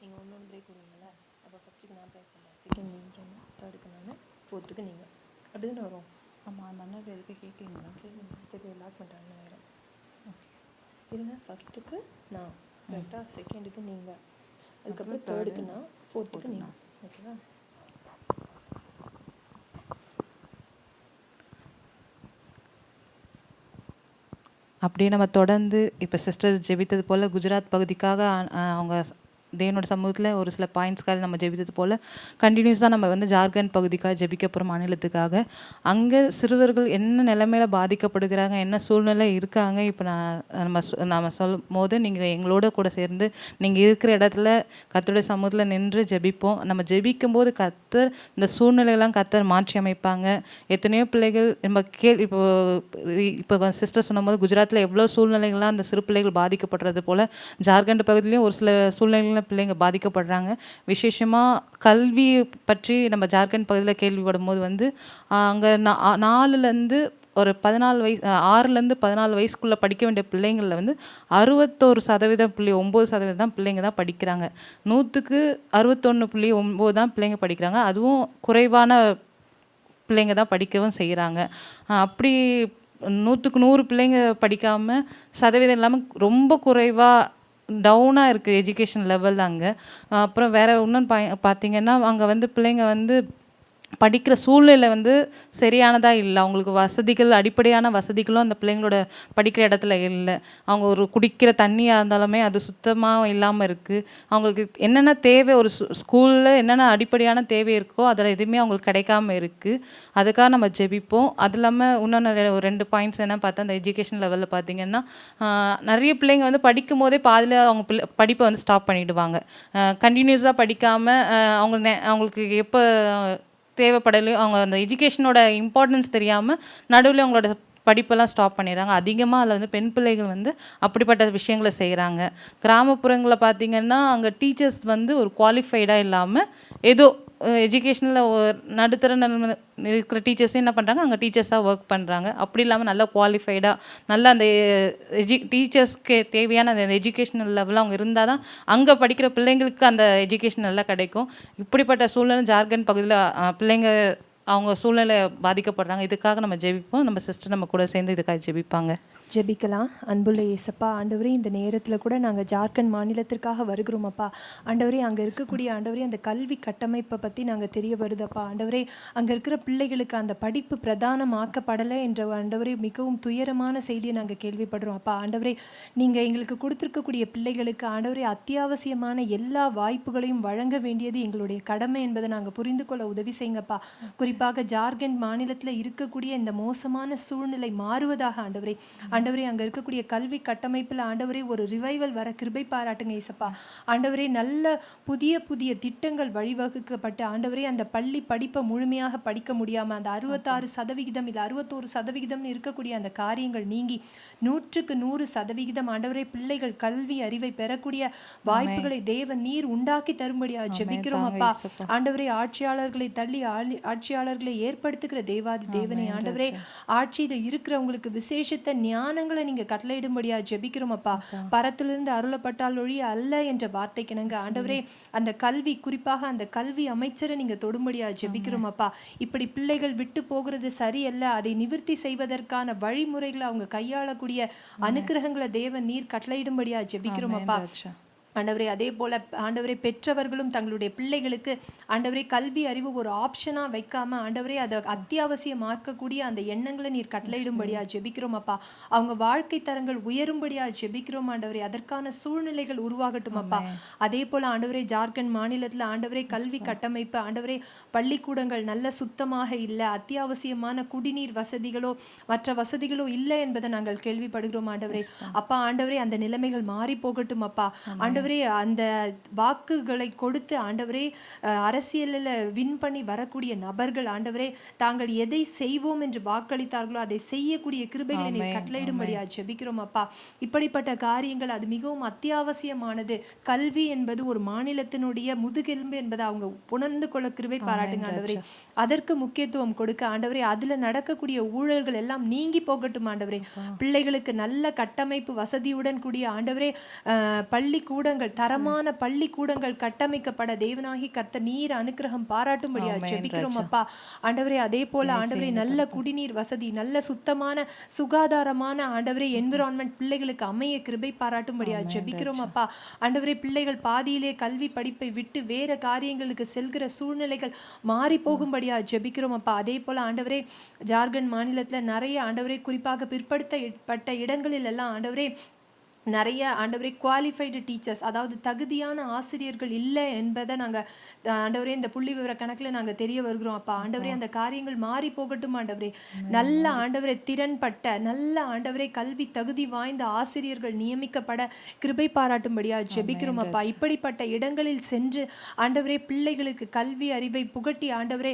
நீங்கள் ஒன்று பிரேக் கொடுங்களா? அப்போ ஃபஸ்ட்டுக்கு நான் ப்ரே பண்ணேன், செகண்ட் நீங்கள், தேர்டுக்கு நான், ஃபோர்த்துக்கு நீங்கள். அப்படி தானே வரும்? ஆமாம். மன்னர் எதுக்கு கேட்குறீங்களா? கேட்குறது லாக் பண்ணுறாங்க வேறு. ஓகே இருங்க. ஃபஸ்ட்டுக்கு நான் கரெக்டாக, செகண்டுக்கு நீங்கள், அதுக்கப்புறம் தேர்டுக்கு நான், ஃபோர்த்துக்கு நீங்கள். ஓகேவா? அப்படியே நம்ம தொடர்ந்து இப்போ சிஸ்டர் ஜெபித்தது போல் குஜராத் பகுதிக்காக அவங்க தேவனோட சமூகத்தில் ஒரு சில பாயிண்ட்ஸ்க்காக நம்ம ஜெபித்தது போல் கண்டினியூஸாக நம்ம வந்து ஜார்க்கண்ட் பகுதிக்காக ஜெபிக்க போகிற மாநிலத்துக்காக அங்கே சிறுவர்கள் என்ன நிலைமையில பாதிக்கப்படுகிறாங்க, என்ன சூழ்நிலை இருக்காங்க. இப்போ நம்ம சொல்லும் போது நீங்கள் எங்களோட கூட சேர்ந்து நீங்கள் இருக்கிற இடத்துல கர்த்தருடைய சமூகத்தில் நின்று ஜெபிப்போம். நம்ம ஜெபிக்கும் போது கர்த்தர் இந்த சூழ்நிலையெல்லாம் கர்த்தர் மாற்றி அமைப்பாங்க. எத்தனையோ பிள்ளைகள் நம்ம இப்போ சிஸ்டர் சொன்னும்போது குஜராத்தில் எவ்வளோ சூழ்நிலைகள்லாம் அந்த சிறு பிள்ளைகள் பாதிக்கப்படுறது போல் ஜார்க்கண்ட் பகுதியிலையும் ஒரு சில சூழ்நிலைகள் பிள்ளைங்க பாதிக்கப்படுறாங்க. விசேஷமாக கல்வி பற்றி நம்ம ஜார்க்கண்ட் பகுதியில் கேள்விப்படும் போது வந்து அங்கே 4லேருந்து ஒரு 14 வயசு 6லேருந்து 14 வயசுக்குள்ளே படிக்க வேண்டிய பிள்ளைங்களில் வந்து 61.9% தான் பிள்ளைங்க தான் படிக்கிறாங்க. 100க்கு 61.9 தான் பிள்ளைங்க படிக்கிறாங்க. அதுவும் குறைவான பிள்ளைங்க தான் படிக்கவும் செய்கிறாங்க. அப்படி 100க்கு 100 பிள்ளைங்க படிக்காமல் சதவீதம் இல்லாமல் ரொம்ப குறைவாக டவுனாக இருக்குது எஜுகேஷன் லெவல் அங்கே. அப்புறம் வேறு இன்னொன்று பார்த்தீங்கன்னா அங்கே வந்து பிள்ளைங்க வந்து படிக்கிற சூழ்நிலை வந்து சரியானதாக இல்லை. அவங்களுக்கு வசதிகள் அடிப்படையான வசதிகளும் அந்த பிள்ளைங்களோட படிக்கிற இடத்துல இல்லை. அவங்க ஒரு குடிக்கிற தண்ணியாக இருந்தாலுமே அது சுத்தமாக இல்லாமல் இருக்குது. அவங்களுக்கு என்னென்ன தேவை ஒரு ஸ்கூலில் என்னென்ன அடிப்படையான தேவை இருக்கோ அதில் எதுவுமே அவங்களுக்கு கிடைக்காம இருக்குது. அதுக்காக நம்ம ஜெபிப்போம். அது இல்லாமல் இன்னொன்று 2 பாயிண்ட்ஸ் என்ன பார்த்தா அந்த எஜுகேஷன் லெவலில் பார்த்திங்கன்னா நிறைய பிள்ளைங்க வந்து படிக்கும் போதே பாதியில் அவங்க படிப்பை வந்து ஸ்டாப் பண்ணிவிடுவாங்க. கண்டினியூஸாக படிக்காமல் அவங்களுக்கு எப்போ தேவைப்படலையோ அவங்க அந்த எஜுகேஷனோட இம்பார்ட்டன்ஸ் தெரியாமல் நடுவில் அவங்களோட படிப்பெல்லாம் ஸ்டாப் பண்ணிடுறாங்க. அதிகமாக அதில் வந்து பெண் பிள்ளைகள் வந்து அப்படிப்பட்ட விஷயங்களை செய்கிறாங்க. கிராமப்புறங்களில் பார்த்திங்கன்னா அங்கே டீச்சர்ஸ் வந்து ஒரு குவாலிஃபைடாக இல்லாமல் ஏதோ எஜுகேஷனில் நடுத்தர இருக்கிற டீச்சர்ஸும் என்ன பண்ணுறாங்க, அங்கே டீச்சர்ஸாக ஒர்க் பண்ணுறாங்க. அப்படி இல்லாமல் நல்லா குவாலிஃபைடாக நல்லா அந்த டீச்சர்ஸ்க்கு தேவையான அந்த எஜுகேஷனல் லெவலில் அவங்க இருந்தால் தான் அங்கே படிக்கிற பிள்ளைங்களுக்கு அந்த எஜுகேஷன் நல்லா கிடைக்கும். இப்படிப்பட்ட சூழ்நிலை ஜார்க்கண்ட் பகுதியில் பிள்ளைங்க அவங்க சூழ்நிலை பாதிக்கப்படுறாங்க. இதுக்காக நம்ம ஜெபிப்போம். நம்ம சிஸ்டர் நம்ம கூட சேர்ந்து இதுக்காக ஜெபிப்பாங்க. ஜெபிக்கலாம். அன்புள்ள இயேசப்பா, ஆண்டவரே இந்த நேரத்தில் கூட நாங்கள் ஜார்க்கண்ட் மாநிலத்திற்காக வருகிறோம் அப்பா. ஆண்டவரே அங்கே இருக்கக்கூடிய ஆண்டவரே அந்த கல்வி கட்டமைப்பை பற்றி நாங்கள் தெரிய வருதப்பா. ஆண்டவரே அங்கே இருக்கிற பிள்ளைகளுக்கு அந்த படிப்பு பிரதானமாக்கப்படலை என்ற ஆண்டவரே மிகவும் துயரமான செய்தியை நாங்கள் கேள்விப்படுறோம் அப்பா. ஆண்டவரே நீங்கள் எங்களுக்கு கொடுத்துருக்கக்கூடிய பிள்ளைகளுக்கு ஆண்டவரே அத்தியாவசியமான எல்லா வாய்ப்புகளையும் வழங்க வேண்டியது எங்களுடைய கடமை என்பதை நாங்கள் புரிந்து கொள்ள உதவி செய்யுங்கப்பா. குறிப்பாக ஜார்க்கண்ட் மாநிலத்தில் இருக்கக்கூடிய இந்த மோசமான சூழ்நிலை மாறுவதாக ஆண்டவரே ஆண்டவரே அங்கே இருக்கக்கூடிய கல்வி கட்டமைப்பில் ஆண்டவரே ஒரு ரிவைவல் வர கிருபை பாராட்டுங்க ஏசப்பா. ஆண்டவரே நல்ல புதிய புதிய திட்டங்கள் வழிவகுக்கப்பட்டு ஆண்டவரே அந்த பள்ளி படிப்பை முழுமையாக படிக்க முடியாமல் அந்த 66% இல்லை 61% இருக்கக்கூடிய அந்த காரியங்கள் நீங்கி 100% ஆண்டவரே பிள்ளைகள் கல்வி அறிவை பெறக்கூடிய வாய்ப்புகளை தேவன் நீர் உண்டாக்கி தரும்படியா ஜெபிக்கிறோம் அப்பா. ஆண்டவரே ஆட்சியாளர்களை தள்ளி ஆட்சியாளர்களை ஏற்படுத்துகிற தேவாதி தேவனே ஆண்டவரே ஆட்சியில இருக்கிறவங்களுக்கு விசேஷத்த ஞானங்களை நீங்க கட்டளையிடும்படியா ஜெபிக்கிறோம் அப்பா. பரத்திலிருந்து அருளப்பட்டால் ஒழிய அல்ல என்ற வார்த்தைக்கு நாங்க ஆண்டவரே அந்த கல்வி குறிப்பாக அந்த கல்வி அமைச்சரை நீங்க தொடும்படியா ஜெபிக்கிறோம் அப்பா. இப்படி பிள்ளைகள் விட்டு போகிறது சரியல்ல, அதை நிவர்த்தி செய்வதற்கான வழிமுறைகளை அவங்க கையாளக்கூடிய அனுக்கிரகங்களை தேவன் நீர் கட்டளையிடும்படியா ஜெபிக்கிறோம் அப்பா. ஆண்டவரே அதே போல ஆண்டவரே பெற்றவர்களும் தங்களுடைய பிள்ளைகளுக்கு ஆண்டவரே கல்வி அறிவு ஒரு ஆப்ஷனா வைக்காம ஆண்டவரே அதை அத்தியாவசியமாக்கக்கூடிய அந்த எண்ணங்களை நீர் கட்டளையிடும்படியா ஜெபிக்கிறோம் அப்பா. அவங்க வாழ்க்கை தரங்கள் உயரும்படியா ஜெபிக்கிறோம் ஆண்டவரே. அதற்கான சூழ்நிலைகள் உருவாகட்டும் அப்பா. அதே போல ஆண்டவரே ஜார்க்கண்ட் மாநிலத்துல ஆண்டவரே கல்வி கட்டமைப்பு ஆண்டவரே பள்ளிக்கூடங்கள் நல்ல சுத்தமாக இல்லை, அத்தியாவசியமான குடிநீர் வசதிகளோ மற்ற வசதிகளோ இல்லை என்பதை நாங்கள் கேள்விப்படுகிறோம் ஆண்டவரே. அப்பா ஆண்டவரே அந்த நிலைமைகள் மாறி போகட்டும் அப்பா. ஆண்டவரே அந்த வாக்குகளை கொடுத்து ஆண்டவரே அரசியலில் வின் பண்ணி வரக்கூடிய நபர்கள் ஆண்டவரே தாங்கள் எதை செய்வோம் என்று வாக்களித்தார்களோ அதை செய்யக்கூடிய கிருபைகளை நீர் கட்டளையிடும்படியா ஜெபிக்கிறோம் அப்பா. இப்படிப்பட்ட காரியங்கள் அது மிகவும் அத்தியாவசியமானது. கல்வி என்பது ஒரு மாநிலத்தினுடைய முதுகெலும்பு என்பதை அவங்க உணர்ந்து கொள்ள கிருபை பாராட்டுங்க ஆண்டவரே. அதற்கு முக்கியத்துவம் கொடுக்க ஆண்டவரே அதுல நடக்கக்கூடிய ஊழல்கள் எல்லாம் நீங்கி போகட்டும் ஆண்டவரே. பிள்ளைகளுக்கு நல்ல கட்டமைப்பு வசதியுடன் கூடிய ஆண்டவரே பள்ளிக்கூடங்கள் தரமான பள்ளிக்கூடங்கள் கட்டமைக்கப்பட தேவனாகி கர்த்தர் நீர் அனுக்கிரகம் பாராட்டும்படியா ஜெபிக்கிறோம் அப்பா. ஆண்டவரே அதே போல ஆண்டவரே நல்ல குடிநீர் வசதி நல்ல சுத்தமான சுகாதாரமான ஆண்டவரே என்விரான்மெண்ட் பிள்ளைகளுக்கு அமைய கிருபை பாராட்டும்படியா ஜெபிக்கிறோம் அப்பா. ஆண்டவரே பிள்ளைகள் பாதியிலே கல்வி படிப்பை விட்டு வேற காரியங்களுக்கு செல்கிற சூழ்நிலைகள் மாறி போகும்படியா ஜெபிக்கிறோம் அப்பா. அதே போல ஆண்டவரே ஜார்க்கண்ட் மாநிலத்துல நிறைய ஆண்டவரே குறிப்பாக பிற்படுத்தப்பட்ட இடங்களில் எல்லாம் ஆண்டவரே நிறைய ஆண்டவரே குவாலிஃபைடு டீச்சர்ஸ் அதாவது தகுதியான ஆசிரியர்கள் இல்லை என்பதை நாங்கள் ஆண்டவரே இந்த புள்ளி விவர கணக்கில் நாங்கள் தெரிய வருகிறோம் அப்பா. ஆண்டவரே அந்த காரியங்கள் மாறி போகட்டும் ஆண்டவரே. நல்ல ஆண்டவரே திறன்பட்ட நல்ல ஆண்டவரே கல்வி தகுதி வாய்ந்த ஆசிரியர்கள் நியமிக்கப்பட கிருபை பாராட்டும்படியா ஜெபிக்கிறோம் அப்பா. இப்படிப்பட்ட இடங்களில் சென்று ஆண்டவரே பிள்ளைகளுக்கு கல்வி அறிவை புகட்டி ஆண்டவரே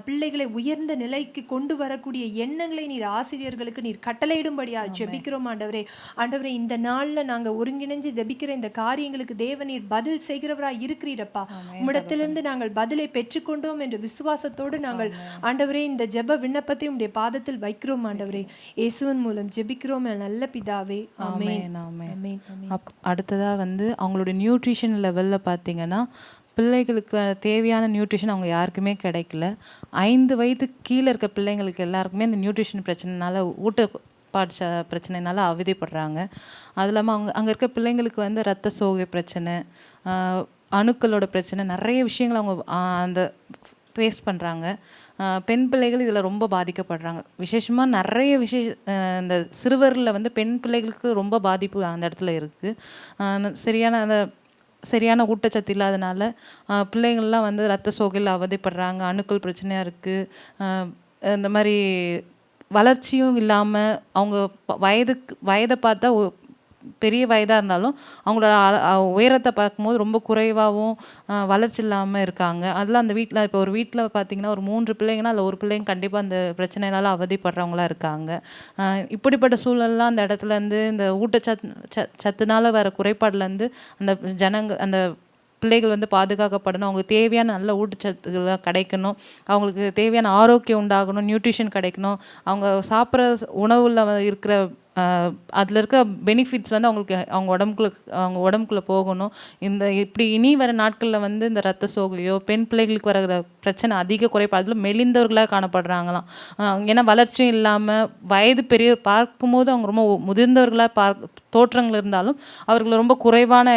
பிள்ளைகளை உயர்ந்த நிலைக்கு கொண்டு வரக்கூடிய எண்ணங்களை நீர் ஆசிரியர்களுக்கு நீர் கட்டளையிடும்படியா ஜெபிக்கிறோம் ஆண்டவரே. ஆண்டவரே இந்த நாள்ல நாங்க ஒருங்கிணைஞ்சு ஜெபிக்கிற இந்த காரியங்களுக்கு தேவநீர் பதில் செய்கிறவராய் இருக்கிறீரப்பா. உம்மிடத்திலிருந்து நாங்கள் பதிலை பெற்றுக்கொண்டோம் என்ற விசுவாசத்தோடு நாங்கள் ஆண்டவரே இந்த ஜெப விண்ணப்பத்தை உம்முடைய பாதத்தில் வைக்கிறோம் ஆண்டவரே. இயேசுவின் மூலம் ஜெபிக்கிறோம் நல்ல பிதாவே, ஆமென். ஆமென். அடுத்ததா அவங்களுடைய நியூட்ரிஷன் லெவல்ல பார்த்தீங்கன்னா பிள்ளைகளுக்கு தேவையான நியூட்ரிஷன் அவங்க யாருக்குமே கிடைக்கல. 5 வயதுக்கு கீழே இருக்க பிள்ளைங்களுக்கு எல்லாருக்குமே இந்த நியூட்ரிஷன் பிரச்சனைனால ஊட்டப்பாடு பிரச்சனைனால அவதிப்படுறாங்க. அது இல்லாமல் அங்கே இருக்க பிள்ளைங்களுக்கு ரத்த சோகை பிரச்சனை, அணுக்களோட பிரச்சனை, நிறைய விஷயங்கள் அவங்க அந்த ஃபேஸ் பண்ணுறாங்க. பெண் பிள்ளைகள் இதில் ரொம்ப பாதிக்கப்படுறாங்க. விசேஷமாக நிறைய இந்த சிறுவரில் பெண் பிள்ளைகளுக்கு ரொம்ப பாதிப்பு அந்த இடத்துல இருக்குது. சரியான ஊட்டச்சத்து இல்லாதனால பிள்ளைங்கள்லாம் ரத்த சோகையில் அவதிப்படுறாங்க. அணுக்கள் பிரச்சனையாக இருக்குது. இந்த மாதிரி வளர்ச்சியும் இல்லாமல் அவங்க வயதை பார்த்தா பெரிய வயதாக இருந்தாலும் அவங்களோட உயரத்தை பார்க்கும்போது ரொம்ப குறைவாகவும் வளர்ச்சி இல்லாமல் இருக்காங்க. அதெல்லாம் அந்த வீட்டில் இப்போ ஒரு வீட்டில் பார்த்தீங்கன்னா ஒரு 3 பிள்ளைங்கன்னா அதில் ஒரு பிள்ளைங்க கண்டிப்பாக அந்த பிரச்சனைனால அவதிப்படுறவங்களாம் இருக்காங்க. இப்படிப்பட்ட சூழல்லாம் அந்த இடத்துலேருந்து இந்த ஊட்டச்சத்துனால வர குறைபாடுலேருந்து அந்த பிள்ளைகள் பாதுகாக்கப்படணும். அவங்களுக்கு தேவையான நல்ல ஊட்டச்சத்துக்கள் கிடைக்கணும். அவங்களுக்கு தேவையான ஆரோக்கியம் உண்டாகணும், நியூட்ரிஷன் கிடைக்கணும். அவங்க சாப்பிட்ற உணவில் இருக்கிற அதில் இருக்க பெனிஃபிட்ஸ் அவங்க உடம்புக்குள்ளே போகணும். இப்படி இனி வர நாட்களில் இந்த ரத்த சோகையோ பெண் பிள்ளைகளுக்கு வர பிரச்சனை அதிக குறைபாடு, அதில் மெலிந்தவர்களாக காணப்படுறாங்களாம். ஏன்னா வளர்ச்சியும் இல்லாமல் வயது பெரிய பார்க்கும்போது அவங்க ரொம்ப முதிர்ந்தவர்களாக தோற்றங்கள் இருந்தாலும் அவர்கள் ரொம்ப குறைவான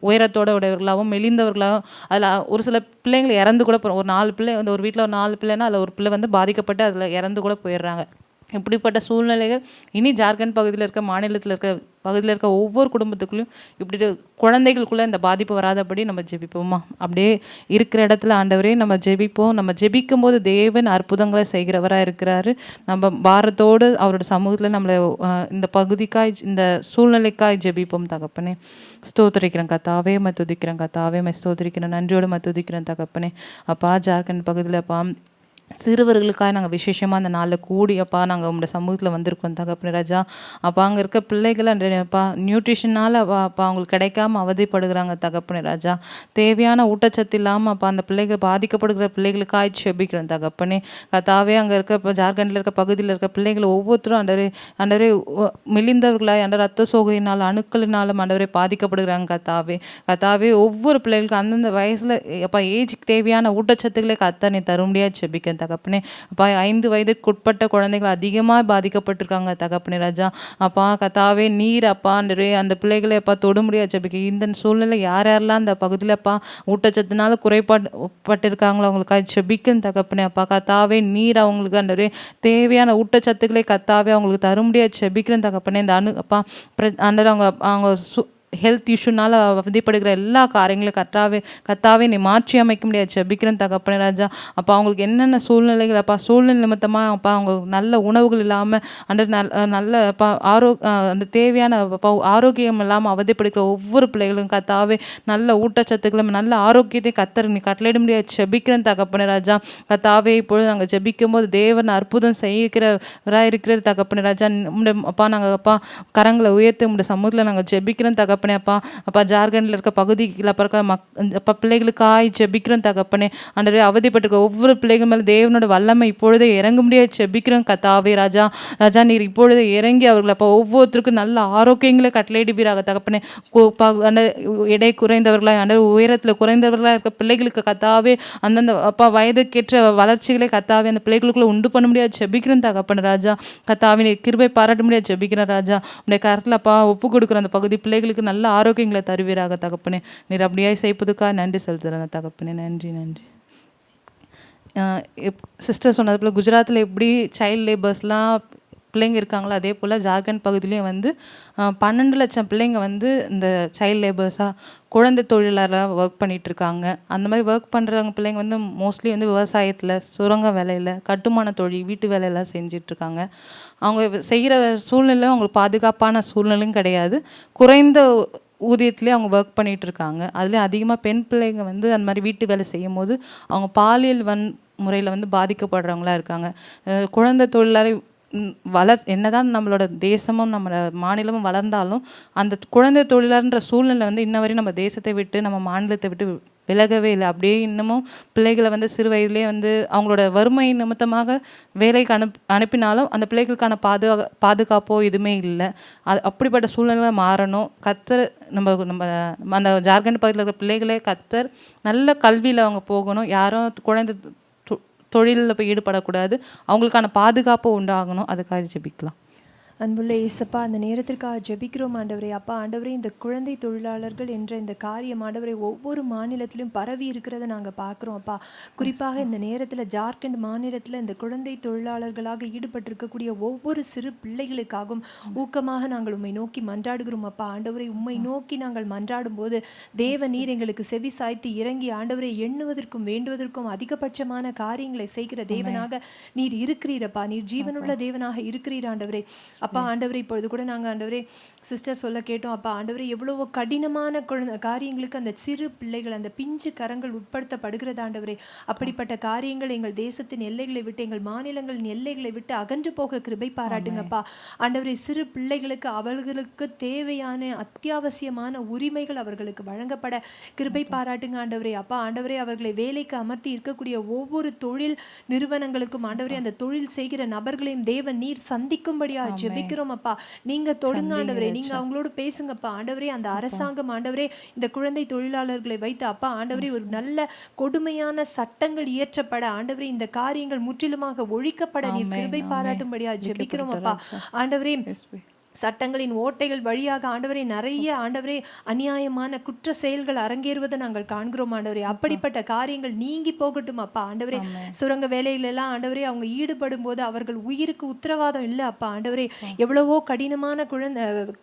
உயரத்தோட உடையவர்களாகவும் மெலிந்தவர்களாகவும், அதில் ஒரு சில பிள்ளைங்களை இறந்து கூட ஒரு 4 பிள்ளை ஒரு வீட்டில் ஒரு 4 பிள்ளைன்னா அதில் ஒரு பிள்ளை பாதிக்கப்பட்டு அதில் இறந்து கூட போயிடுறாங்க. இப்படிப்பட்ட சூழ்நிலைகள் இனி ஜார்க்கண்ட் பகுதியில் இருக்க, மாநிலத்தில் இருக்க பகுதியில் இருக்க ஒவ்வொரு குடும்பத்துக்குள்ளேயும் இப்படி குழந்தைகளுக்குள்ளே இந்த பாதிப்பு வராதபடி நம்ம ஜெபிப்போமா. அப்படியே இருக்கிற இடத்துல ஆண்டவரே நம்ம ஜெபிப்போம். நம்ம ஜெபிக்கும் போது தேவன் அற்புதங்களை செய்கிறவராக இருக்கிறாரு. நம்ம பாரத்தோடு அவரோட சமூகத்தில் நம்மளை இந்த பகுதிக்காய், இந்த சூழ்நிலைக்காய் ஜெபிப்போம் தகப்பனே. ஸ்தோத்திரிக்கிறேன் கத்தாவே, துதிக்கிறேன் கத்தாவே, ஸ்தோத்திரிக்கிறேன், நன்றியோடு துதிக்கிறேன் தகப்பனே. அப்பா ஜார்க்கண்ட் பகுதியில் அப்பா சிறுவர்களுக்காக நாங்கள் விசேஷமாக அந்த நாளில் கூடி அப்பா நாங்கள் உங்களோட சமூகத்தில் வந்திருக்கோம் தகப்பனே ராஜா. அப்பா அங்கே இருக்க பிள்ளைகள் அப்பா நியூட்ரிஷனால் அப்பா அவங்களுக்கு கிடைக்காம அவதிப்படுகிறாங்க தகப்பனே ராஜா. தேவையான ஊட்டச்சத்து இல்லாமல் அப்பா அந்த பிள்ளைகள் பாதிக்கப்படுகிற பிள்ளைகளுக்காக செபிக்கிறேன் தகப்பனே. கத்தாவே அங்கே இருக்க இப்போ ஜார்க்கண்டில் இருக்க பகுதியில் இருக்க பிள்ளைகள் ஒவ்வொருத்தரும் அண்டவரே மெலிந்தவர்களாய் ரத்த சோகையினால் அணுக்களினாலும் ஆண்டவரே பாதிக்கப்படுகிறாங்க கத்தாவே. கத்தாவே ஒவ்வொரு பிள்ளைகளுக்கும் அந்தந்த வயசில் அப்பா ஏஜுக்கு தேவையான ஊட்டச்சத்துக்களை கத்தா நீ தர முடியாது செபிக்கிறேன் தகப்பனே. அப்பா 5 வயதுக்கு உட்பட்ட குழந்தைகள் அதிகமாக பாதிக்கப்பட்டிருக்காங்க தகப்பனே ராஜா. அப்பா கத்தாவே நீர் அப்பா அந்த பிள்ளைகளை அப்பா தொட முடியாது ஜெபிக்க. இந்த சூழ்நிலை யார் யாரெல்லாம் அந்த பகுதியில் அப்பா ஊட்டச்சத்துனால குறைபாடுபட்டிருக்காங்களோ அவங்களுக்காக ஜெபிக்கும் தகப்பனே. அப்பா கத்தாவே நீர் அவங்களுக்கு அந்த தேவையான ஊட்டச்சத்துக்களை கத்தாவே அவங்களுக்கு தர முடியாது ஜெபிக்கிறேன் தகப்பனே. இந்த அப்பா அவங்க ஹெல்த் இஷ்யூனால் அவதிப்படுகிற எல்லா காரியங்களும் கத்தாவே நீ மாற்றி அமைக்க முடியாது ஜெபிக்கிறேன் தகப்பனே ராஜா. அப்போ அவங்களுக்கு என்னென்ன சூழ்நிலைகள் அப்பா சூழ்நிலை நிமித்தமாக அப்பா அவங்க நல்ல உணவுகள் இல்லாமல் நல்ல அப்பா அந்த தேவையான ஆரோக்கியம் இல்லாமல் அவதிப்படுகிற ஒவ்வொரு பிள்ளைகளும் கத்தாவே நல்ல ஊட்டச்சத்துக்களும் நல்ல ஆரோக்கியத்தை கத்தர் நீ கட்டளையிட முடியாது ஜெபிக்கிறேன் தகப்பனே ராஜா. கத்தாவே இப்பொழுது நாங்கள் ஜெபிக்கும் போது தேவன் அற்புதம் செய்கிறவராக இருக்கிறது தகப்பனே ராஜா. அப்பா நாங்கள் அப்பா கரங்களை உயர்த்தி உங்களுடைய சமூகத்தில் நாங்கள் ஜெபிக்கிறேன் தகப்பனே. அப்பா ஜார்க்கண்டில் இருக்க பகுதியில் அப்பா பிள்ளைகளுக்காய் ஜெபிக்கிறேன் தகப்பனே. ஆண்டவரே அவதிப்பட்டிருக்க ஒவ்வொரு பிள்ளைகள் மேலே தேவனோட வல்லமை இப்பொழுதே இறங்க முடியாது ஜெபிக்கிறேன் கத்தாவே ராஜா. ராஜா நீர் இப்பொழுது இறங்கி அவர்கள் அப்பா ஒவ்வொருத்தருக்கும் நல்ல ஆரோக்கியங்களை கட்டளையிடுவீராக தகப்பனே. எடை குறைந்தவர்களாக உயரத்தில் குறைந்தவர்களாக இருக்க பிள்ளைகளுக்கு கத்தாவே அந்தந்த அப்பா வயதுக்கேற்ற வளர்ச்சிகளை கத்தாவே அந்த பிள்ளைகளுக்குள்ள உண்டு பண்ண முடியாது ஜெபிக்கிறேன் தகப்பனே ராஜா. கத்தாவே நீ கிருபை பாராட்ட முடியாது ஜெபிக்கிறேன் ராஜா. உடைய கருத்தில் அப்பா ஒப்பு கொடுக்குற அந்த பகுதி பிள்ளைகளுக்கு நல்ல ஆரோக்கியங்களை தருவீராக தகப்பனே. நீர் அப்படியே செய்ப்பதுக்காக நன்றி செலுத்துகிறேன் தகப்பனே. நன்றி நன்றி. சிஸ்டர் சொன்னது போல் குஜராத்தில் எப்படி சைல்டு லேபர்ஸ்லாம் பிள்ளைங்க இருக்காங்களோ அதே போல் ஜார்க்கண்ட் பகுதியிலையும் 12 லட்சம் பிள்ளைங்க இந்த சைல்டு லேபர்ஸாக குழந்தை தொழிலாளராக ஒர்க் பண்ணிகிட்ருக்காங்க. அந்த மாதிரி ஒர்க் பண்ணுறவங்க பிள்ளைங்க மோஸ்ட்லி விவசாயத்தில், சுரங்க வேலையில், கட்டுமான தொழில், வீட்டு வேலையெல்லாம் செஞ்சிட்ருக்காங்க. அவங்க செய்கிற சூழ்நிலை அவங்களுக்கு பாதுகாப்பான சூழ்நிலையும் கிடையாது. குறைந்த ஊதியத்துலேயே அவங்க ஒர்க் பண்ணிகிட்ருக்காங்க. அதுலேயும் அதிகமாக பெண் பிள்ளைங்க அந்த மாதிரி வீட்டு வேலை செய்யும் போது அவங்க பாலியல் முறையில் பாதிக்கப்படுறவங்களா இருக்காங்க. குழந்தை தொழிலாளர் என்னதான் நம்மளோட தேசமும் நம்ம மாநிலமும் வளர்ந்தாலும் அந்த குழந்தை தொழிலாளர்ன்ற சூழ்நிலை இன்ன வரையும் நம்ம தேசத்தை விட்டு நம்ம மாநிலத்தை விட்டு விலகவே இல்லை. அப்படியே இன்னமும் பிள்ளைகளை சிறு வயதிலே அவங்களோட வறுமை நிமித்தமாக வேலைக்கு அனுப்பினாலும் அந்த பிள்ளைகளுக்கான பாதுகாப்போ எதுவுமே இல்லை. அப்படிப்பட்ட சூழ்நிலை மாறணும். கத்தர் நம்ம அந்த ஜார்க்கண்ட் பகுதியில் இருக்கிற பிள்ளைகளே கத்தர் நல்ல கல்வியில் அவங்க போகணும். யாரும் குழந்தை தொழிலில் போய் ஈடுபடக்கூடாது. அவங்களுக்கான பாதுகாப்பு உண்டாகணும். அதுக்காக ஜெபிக்கலாம். அன்புள்ள ஏசப்பா, அந்த நேரத்திற்காக ஜெபிக்கிறோம் ஆண்டவரே. அப்பா ஆண்டவரே, இந்த குழந்தை தொழிலாளர்கள் என்ற இந்த காரியம் ஆண்டவரே ஒவ்வொரு மாநிலத்திலும் பரவி இருக்கிறத நாங்கள் பார்க்குறோம் அப்பா. குறிப்பாக இந்த நேரத்தில் ஜார்க்கண்ட் மாநிலத்தில் இந்த குழந்தை தொழிலாளர்களாக ஈடுபட்டிருக்கக்கூடிய ஒவ்வொரு சிறு பிள்ளைகளுக்காகவும் ஊக்கமாக நாங்கள் உம்மை நோக்கி மன்றாடுகிறோம் அப்பா. ஆண்டவரை உம்மை நோக்கி நாங்கள் மன்றாடும் போது தேவ நீர் எங்களுக்கு செவி சாய்த்து இறங்கி ஆண்டவரை எண்ணுவதற்கும் வேண்டுவதற்கும் அதிகபட்சமான காரியங்களை செய்கிற தேவனாக நீர் இருக்கிறீரப்பா. நீர் ஜீவனுள்ள தேவனாக இருக்கிறீர் ஆண்டவரே. அப்பா ஆண்டவரே, இப்பொழுது கூட நாங்கள் ஆண்டவரே சிஸ்டர் சொல்ல கேட்டோம் அப்பா. ஆண்டவரே, எவ்வளவோ கடினமான காரியங்களுக்கு அந்த சிறு பிள்ளைகள், அந்த பிஞ்சு கரங்கள் உட்படுத்தப்படுகிறது ஆண்டவரே. அப்படிப்பட்ட காரியங்கள் எங்கள் தேசத்தின் எல்லைகளை விட்டு, எங்கள் மாநிலங்களின் எல்லைகளை விட்டு அகன்று போக கிருபை பாராட்டுங்கப்பா. ஆண்டவரே, சிறு பிள்ளைகளுக்கு அவர்களுக்கு தேவையான அத்தியாவசியமான உரிமைகள் அவர்களுக்கு வழங்கப்பட கிருபை பாராட்டுங்க ஆண்டவரே. அப்பா ஆண்டவரே, அவர்களை வேலைக்கு அமர்த்தி இருக்கக்கூடிய ஒவ்வொரு தொழில் நிறுவனங்களுக்கும் ஆண்டவரே அந்த தொழில் செய்கிற நபர்களையும் தேவன் நீர் சந்திக்கும்படியா ஜெபிக்கிறோம் அப்பா. நீங்க தொடுங்க ஆண்டவரே, நீங்க அவங்களோட பேசுங்கப்பா ஆண்டவரே. அந்த அரசாங்கம் ஆண்டவரே இந்த குழந்தை தொழிலாளர்களை வைத்து அப்பா ஆண்டவரே ஒரு நல்ல கொடுமையான சட்டங்கள் இயற்றப்பட ஆண்டவரே இந்த காரியங்கள் முற்றிலுமாக ஒழிக்கப்பட நீர் கிருபை பாராட்டும்படியா ஜெபிக்கிறோம் அப்பா. ஆண்டவரே, சட்டங்களின் ஓட்டைகள் வழியாக ஆண்டவரே நிறைய ஆண்டவரே அநியாயமான குற்ற செயல்கள் அரங்கேறுவதை நாங்கள் காண்கிறோம் ஆண்டவரே. அப்படிப்பட்ட காரியங்கள் நீங்கி போகட்டும் அப்பா ஆண்டவரே. சுரங்க வேலையிலெல்லாம் ஆண்டவரே அவங்க ஈடுபடும் போது அவர்கள் உயிருக்கு உத்தரவாதம் இல்லை அப்பா ஆண்டவரே. எவ்வளவோ கடினமான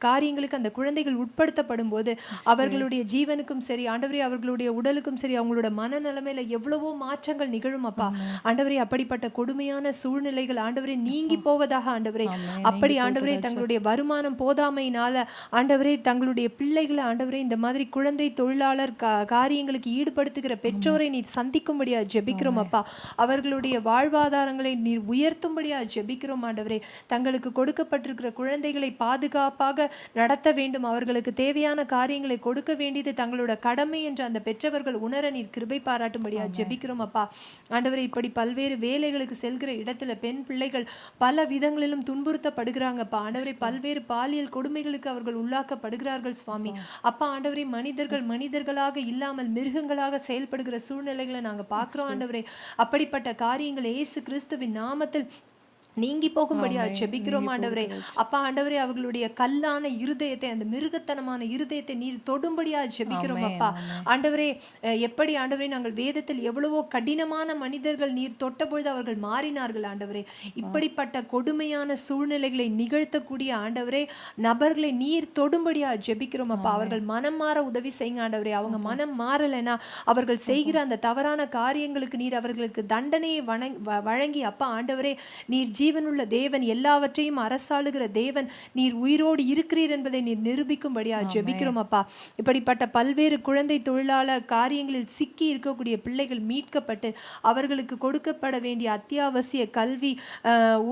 காரியங்களுக்கு அந்த குழந்தைகள் உட்படுத்தப்படும் போது அவர்களுடைய ஜீவனுக்கும் சரி ஆண்டவரே, அவர்களுடைய உடலுக்கும் சரி, அவங்களோட மனநிலைமையில எவ்வளவோ மாற்றங்கள் நிகழும் அப்பா ஆண்டவரே. அப்படிப்பட்ட கொடுமையான சூழ்நிலைகள் ஆண்டவரே நீங்கி போவதாக ஆண்டவரே. அப்படி ஆண்டவரே தங்களுடைய வருமானம் போதாமையினால ஆண்டவரே தங்களுடைய பிள்ளைகளை ஆண்டவரே இந்த மாதிரி குழந்தை தொழிலாளர் காரியங்களுக்கு ஈடுபடுத்துகிற பெற்றோரை நீர் சந்திக்கும்படியா ஜெபிக்கிறோம் அப்பா. அவர்களுடைய வாழ்வாதாரங்களை நீர் உயர்த்தும்படியா ஜெபிக்கிறோம் ஆண்டவரே. தங்களுக்கு கொடுக்கப்பட்டிருக்கிற குழந்தைகளை பாதுகாப்பாக நடத்த வேண்டும், அவர்களுக்கு தேவையான காரியங்களை கொடுக்க வேண்டியது தங்களோட கடமை என்று அந்த பெற்றவர்கள் உணர நீர் கிருபை பாராட்டும்படியா ஜெபிக்கிறோம் அப்பா ஆண்டவரே. இப்படி பல்வேறு வேலைகளுக்கு செல்கிற இடத்துல பெண் பிள்ளைகள் பல விதங்களிலும் துன்புறுத்தப்படுகிறாங்கப்பா ஆண்டவரே. பல்வேறு பாலியல் கொடுமைகளுக்கு அவர்கள் உள்ளாக்கப்படுகிறார்கள் சுவாமி அப்பா ஆண்டவரே. மனிதர்களாக இல்லாமல் மிருகங்களாக செயல்படுகிற சூழ்நிலைகளை நாங்க பார்க்கிறோம் ஆண்டவரே. அப்படிப்பட்ட காரியங்கள் இயேசு கிறிஸ்துவின் நாமத்தில் நீங்கி போகும்படியா ஜெபிக்கிறோம் ஆண்டவரே. அப்பா ஆண்டவரே அவர்களுடைய கல்லான இருதயத்தை, அந்த மிருகத்தனமான இருதயத்தை நீர் தொடும்படியா ஜெபிக்கிறோம் அப்பா ஆண்டவரே. எப்படி ஆண்டவரே நாங்கள் வேதத்தில் எவ்வளவோ கடினமான மனிதர்கள் நீர் தொட்ட பொழுது அவர்கள் மாறினார்கள் ஆண்டவரே. இப்படிப்பட்ட கொடுமையான சூழ்நிலைகளை நிகழ்த்தக்கூடிய ஆண்டவரே நபர்களை நீர் தொடும்படியா ஜெபிக்கிறோம் அப்பா. அவர்கள் மனம் மாற உதவி செய்யுங்க ஆண்டவரே. அவங்க மனம் மாறலைன்னா அவர்கள் செய்கிற அந்த தவறான காரியங்களுக்கு நீர் அவர்களுக்கு தண்டனையை வழங்கி அப்பா ஆண்டவரே நீர் ஜீவனுள்ள தேவன், எல்லாவற்றையும் அரசாளுகிற தேவன், நீர் உயிரோடு இருக்கிறீர் என்பதை நீர் நிரூபிக்கும்படியா ஜெபிக்கிறோம் அப்பா. இப்படிப்பட்ட பல்வேறு குழந்தை தொழிலாளர் காரியங்களில் சிக்கி இருக்கக்கூடிய பிள்ளைகள் மீட்கப்பட்டு அவர்களுக்கு கொடுக்கப்பட வேண்டிய அத்தியாவசிய கல்வி,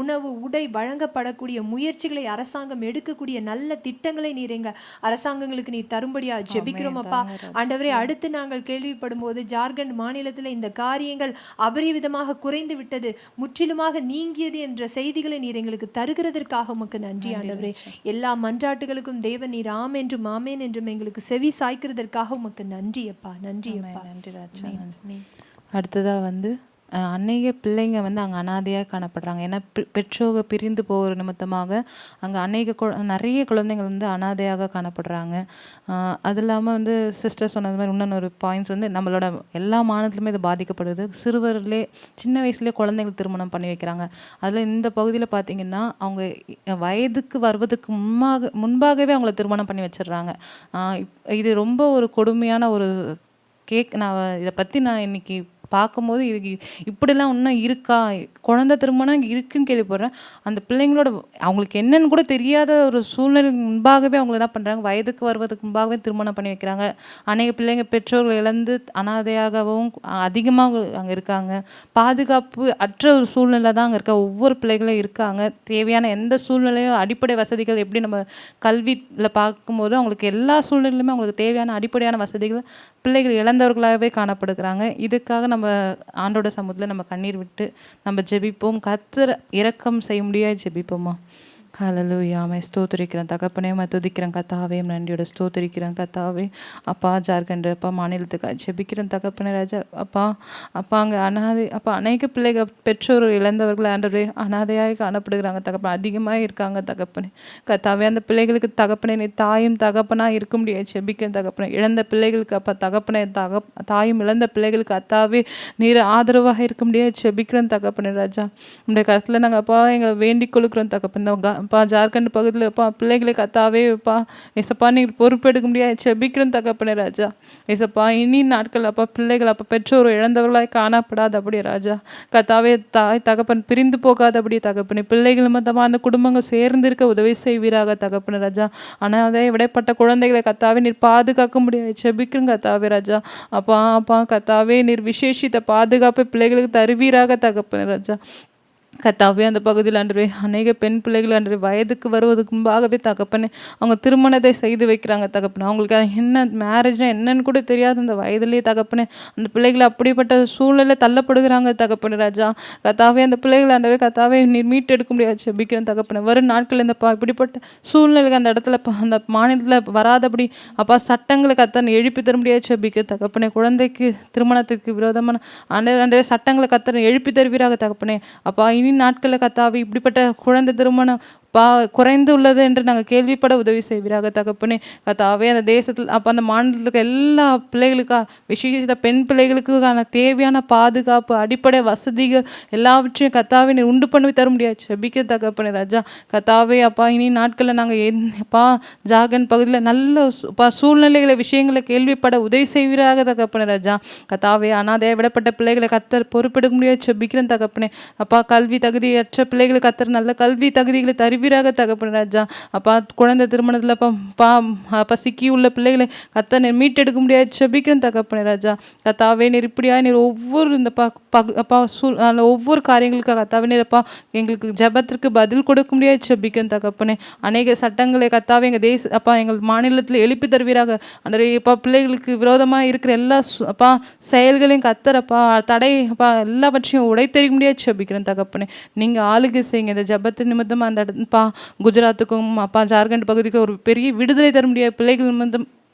உணவு, உடை வழங்கப்படக்கூடிய முயற்சிகளை அரசாங்கம் எடுக்கக்கூடிய நல்ல திட்டங்களை நீர் எங்க அரசாங்கங்களுக்கு நீர் தரும்படியா ஜெபிக்கிறோம் அப்பா ஆண்டவரே. அடுத்து நாங்கள் கேள்விப்படும் போது ஜார்க்கண்ட் மாநிலத்தில் இந்த காரியங்கள் அபரிவிதமாக குறைந்து விட்டது, முற்றிலுமாக நீங்கியது என்ற செய்திகளை நீர் எங்களுக்கு தருகிறதற்காக உமக்கு நன்றி ஆண்டவரே. எல்லா மன்றாட்டுகளுக்கும் தேவன் நீர் ஆம் என்றும் ஆமேன் என்றும் எங்களுக்கு செவி சாய்க்கிறதற்காக உமக்கு நன்றி அப்பா. நன்றி அப்பா. நன்றி ராஜா. அடுத்ததா வந்து அநேக பிள்ளைங்க வந்து அங்கே அனாதையாக காணப்படுறாங்க. ஏன்னா பெற்றோக பிரிந்து போகிற நிமித்தமாக அங்கே நிறைய குழந்தைங்கள் வந்து அனாதையாக காணப்படுறாங்க. அது இல்லாமல் வந்து சிஸ்டர் சொன்னது மாதிரி இன்னொரு பாயிண்ட்ஸ் வந்து நம்மளோட எல்லா மாநிலத்திலுமே இது பாதிக்கப்படுது. சிறுவர்களே சின்ன வயசுலேயே குழந்தைகள் திருமணம் பண்ணி வைக்கிறாங்க. அதில் இந்த பகுதியில் பார்த்திங்கன்னா அவங்க வயதுக்கு வருவதற்கு முன்பாகவே அவங்கள திருமணம் பண்ணி வச்சிடுறாங்க. இது ரொம்ப ஒரு கொடுமையான ஒரு நான் இதை பற்றி நான் இன்னைக்கு பார்க்கும்போது இது இப்படிலாம் இன்னும் இருக்கா, குழந்தை திருமணம் இருக்குன்னு கேள்விப்படுறேன். அந்த பிள்ளைங்களோட அவங்களுக்கு என்னன்னு கூட தெரியாத ஒரு சூழ்நிலை முன்பாகவே அவங்க என்ன பண்ணுறாங்க, வயதுக்கு வருவதுக்கு முன்பாகவே திருமணம் பண்ணி வைக்கிறாங்க. அநேக பிள்ளைங்க பெற்றோர்கள் இழந்து அனாதையாகவும் அதிகமாக அங்கே இருக்காங்க. பாதுகாப்பு அற்ற ஒரு சூழ்நிலை தான் அங்கே இருக்க ஒவ்வொரு பிள்ளைகளும் இருக்காங்க. தேவையான எந்த சூழ்நிலையும் அடிப்படை வசதிகள் எப்படி நம்ம கல்வியில் பார்க்கும்போது அவங்களுக்கு எல்லா சூழ்நிலையுமே அவங்களுக்கு தேவையான அடிப்படையான வசதிகள் பிள்ளைகள் இழந்தவர்களாகவே காணப்படுகிறாங்க. இதுக்காக நம்ம ஆண்டோட சமூகத்தில் நம்ம கண்ணீர் விட்டு நம்ம ஜெபிப்போம். கர்த்தர் இரக்கம் செய்ய முடியாது ஜெபிப்போமா. ஹல்லேலூயா. ஸ்தோத்திரிக்கிறேன் தகப்பனே, துதிக்கிறேன் கத்தாவே, நன்றியோட ஸ்தோத்திரிக்கிறேன் கத்தாவே. அப்பா ஜார்க்கண்ட் அப்பா மாநிலத்துக்கு ஜெபிக்கிறேன் தகப்பனே ராஜா. அப்பா அங்கே அப்பா அநேக பிள்ளைகள் பெற்றோர் இழந்தவர்கள் ஆண்டவரே அனாதையாக காணப்படுகிறாங்க தகப்பன், அதிகமாக இருக்காங்க தகப்பனே கத்தாவே. அந்த பிள்ளைகளுக்கு தகப்பனே நீ தாயும் தகப்பனாக இருக்க முடியாது ஜெபிக்கிறேன் தகப்பனே. இழந்த பிள்ளைகளுக்கு அப்பா தகப்பனே தாயும் இழந்த பிள்ளைகளுக்கு அத்தாவே நீர் ஆதரவாக இருக்க முடியாது ஜெபிக்கிறேன் தகப்பனே ராஜா. உங்களுடைய கருத்தில் நாங்கள் அப்பா எங்களை வேண்டிக் கொள்கிறோம் தகப்பன். அப்பா ஜார்க்கண்ட் பகுதியில் அப்பா பிள்ளைகளை கத்தாவே அப்பா ஏசப்பா நீர் பொறுப்பெடுக்க முடியாது செபிக்கிறேன் தகப்பனே ராஜா. ஏசப்பா இனி நாட்கள் அப்பா பிள்ளைகள் அப்பா பெற்றோர் இழந்தவர்களாய் காணப்படாத அப்படியே ராஜா. கத்தாவே தாய் தகப்பன் பிரிந்து போகாத அப்படியே தகப்பனே. பிள்ளைகள் மொத்தமாக அந்த குடும்பங்கள் சேர்ந்து இருக்க உதவி செய்வீராக தகப்பனே ராஜா. ஆனால் அதை விடைப்பட்ட குழந்தைகளை கத்தாவே நீர் பாதுகாக்க முடியாது செபிக்கிறேன் கத்தாவே ராஜா. அப்பா கத்தாவே நீர் விசேஷித்த பாதுகாப்பை பிள்ளைகளுக்கு தருவீராக தகப்பனே ராஜா. கத்தாவே அந்த பகுதியில் ஆண்டவரே அநேக பெண் பிள்ளைகள் ஆண்டவரே வயதுக்கு வருவதுக்கு முன்பாகவே தகப்பனே அவங்க திருமணத்தை செய்து வைக்கிறாங்க தகப்பனே. அவங்களுக்கு என்ன மேரேஜ்னா என்னன்னு கூட தெரியாது அந்த வயதுலேயே தகப்பனே. அந்த பிள்ளைகளை அப்படிப்பட்ட சூழ்நிலை தள்ளப்படுகிறாங்க தகப்பனே ராஜா. கத்தாவே அந்த பிள்ளைகள் ஆண்டவரே கத்தாவே நீர் மீட்டெடுக்க முடியாது செபிக்கிறேன் தகப்பனே. வரும் நாட்கள் இந்த இப்படிப்பட்ட சூழ்நிலைக்கு அந்த இடத்துல அந்த மாநிலத்தில் வராதபடி அப்பா சட்டங்களை கத்தனை எழுப்பி தர முடியாது செபிக்க தகப்பனே. குழந்தைக்கு திருமணத்துக்கு விரோதமான ஆண்டவரே சட்டங்களை கத்தனை எழுப்பி தருவீராக தகப்பனே. அப்பா இனி நாட்களில் கத்தாவே இப்படிப்பட்ட குழந்தை திருமணம் அப்பா குறைந்து உள்ளது என்று நாங்கள் கேள்விப்பட உதவி செய்வீராக தகப்பனே. கத்தாவே அந்த தேசத்தில் அப்போ அந்த மாநிலத்தில் இருக்க எல்லா பிள்ளைகளுக்கா விசேஷித்த பெண் பிள்ளைகளுக்கான தேவையான பாதுகாப்பு அடிப்படை வசதிகள் எல்லாவற்றையும் கத்தாவே நீர் உண்டு பண்ணி தர முடியாது செபிக்க தகப்பனே ராஜா. கத்தாவே அப்பா இனி நாட்களில் நாங்கள் அப்பா ஜார்க்கண்ட் பகுதியில் நல்ல சூழ்நிலைகளை விஷயங்களை கேள்விப்பட உதவி செய்வீராக தகப்பனே ராஜா. கத்தாவே அனாதையை விடப்பட்ட பிள்ளைகளை கத்தர் பொறுப்பெடுக்க முடியாது செபிக்கிறேன் தகப்பனே. அப்பா கல்வி தகுதியற்ற பிள்ளைகளை கத்தர் நல்ல கல்வி தகுதிகளை தருவீராக தகப்பனே ராஜா. அப்பா குழந்தை திருமணத்தில் அப்பா சிக்கி உள்ள பிள்ளைகளை கத்தர் நீர் மீட்டெடுக்க முடியாது செபிக்கிறேன் தகப்பனே ராஜா. கத்தாவே நீர் இப்படியா நீர் ஒவ்வொரு இந்த அப்பா ஒவ்வொரு காரியங்களுக்காக கத்தாவே நீர் அப்பா எங்களுக்கு ஜெபத்திற்கு பதில் கொடுக்க முடியாது செபிக்கிறேன் தகப்பனே. அநேக சட்டங்களை கத்தாவே எங்கள் அப்பா எங்கள் மாநிலத்தில் எழுப்பி தருவீராக. அன்றைய அப்பா பிள்ளைகளுக்கு விரோதமாக இருக்கிற எல்லா அப்பா செயல்களையும் கத்தரப்பா தடை அப்பா எல்லாவற்றையும் உடைத்தெறிக்க முடியாது செபிக்கிறேன் தகப்பனே. நீங்கள் ஆளுகை செய்யுங்க. இந்த ஜெபத்து நிமித்தமாக அந்த குஜராத்துக்கும் அப்பா ஜார்க்கண்ட் பகுதிக்கும் ஒரு பெரிய விடுதலை தர முடியாது.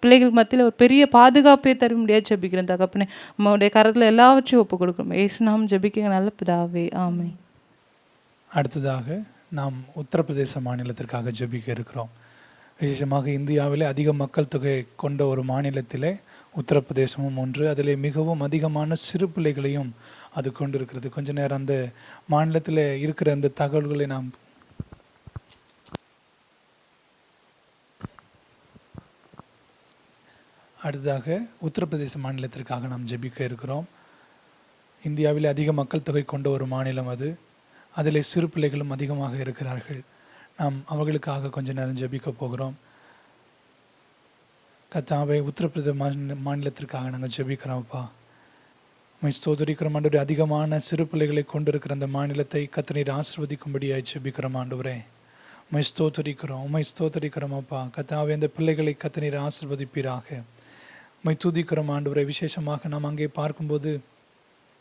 பிள்ளைகள் மத்தியில் ஒரு பெரிய பாதுகாப்பை தர முடியாது ஜெபிக்கிறேன் தகப்பனே. நம்மளுடைய கரத்தில் எல்லாவற்றையும் ஒப்பு கொடுக்கணும். ஏசு நாம் ஜெபிக்க நல்ல பிதாவே ஆமென். அடுத்ததாக நாம் உத்தரப்பிரதேச மாநிலத்திற்காக ஜெபிக்க இருக்கிறோம். விசேஷமாக இந்தியாவிலே அதிக மக்கள் தொகை கொண்ட ஒரு மாநிலத்திலே உத்தரப்பிரதேசமும் ஒன்று. அதிலே மிகவும் அதிகமான சிறு பிள்ளைகளையும் அது கொண்டு இருக்கிறது. கொஞ்ச நேரம் அந்த மாநிலத்தில் இருக்கிற அந்த தகவல்களை நாம் அடுத்ததாக உத்தரப்பிரதேச மாநிலத்திற்காக நாம் ஜெபிக்க இருக்கிறோம். இந்தியாவில் அதிக மக்கள் தொகை கொண்ட ஒரு மாநிலம் அது. அதில் சிறு பிள்ளைகளும் அதிகமாக இருக்கிறார்கள். நாம் அவர்களுக்காக கொஞ்ச நேரம் ஜெபிக்க போகிறோம். கர்த்தாவே, உத்தரப்பிரதேச மாநிலத்திற்காக நாங்கள் ஜெபிக்கிறோம்ப்பா. ஸ்தோத்திரிக்கிறோம் ஆண்டவரே. அதிகமான சிறு பிள்ளைகளை கொண்டிருக்கிற அந்த மாநிலத்தை கர்த்தர் ஆசீர்வதிக்கும்படியாய் ஜெபிக்கிறோம் ஆண்டவரே. ஸ்தோத்திரிக்கிறோம் அப்பா. கர்த்தாவே, அந்த பிள்ளைகளை கர்த்தர் ஆசீர்வதிப்பீராக. துதிக்கிறோம் ஆண்டவரே. விசேஷமாக நாம் அங்கே பார்க்கும்போது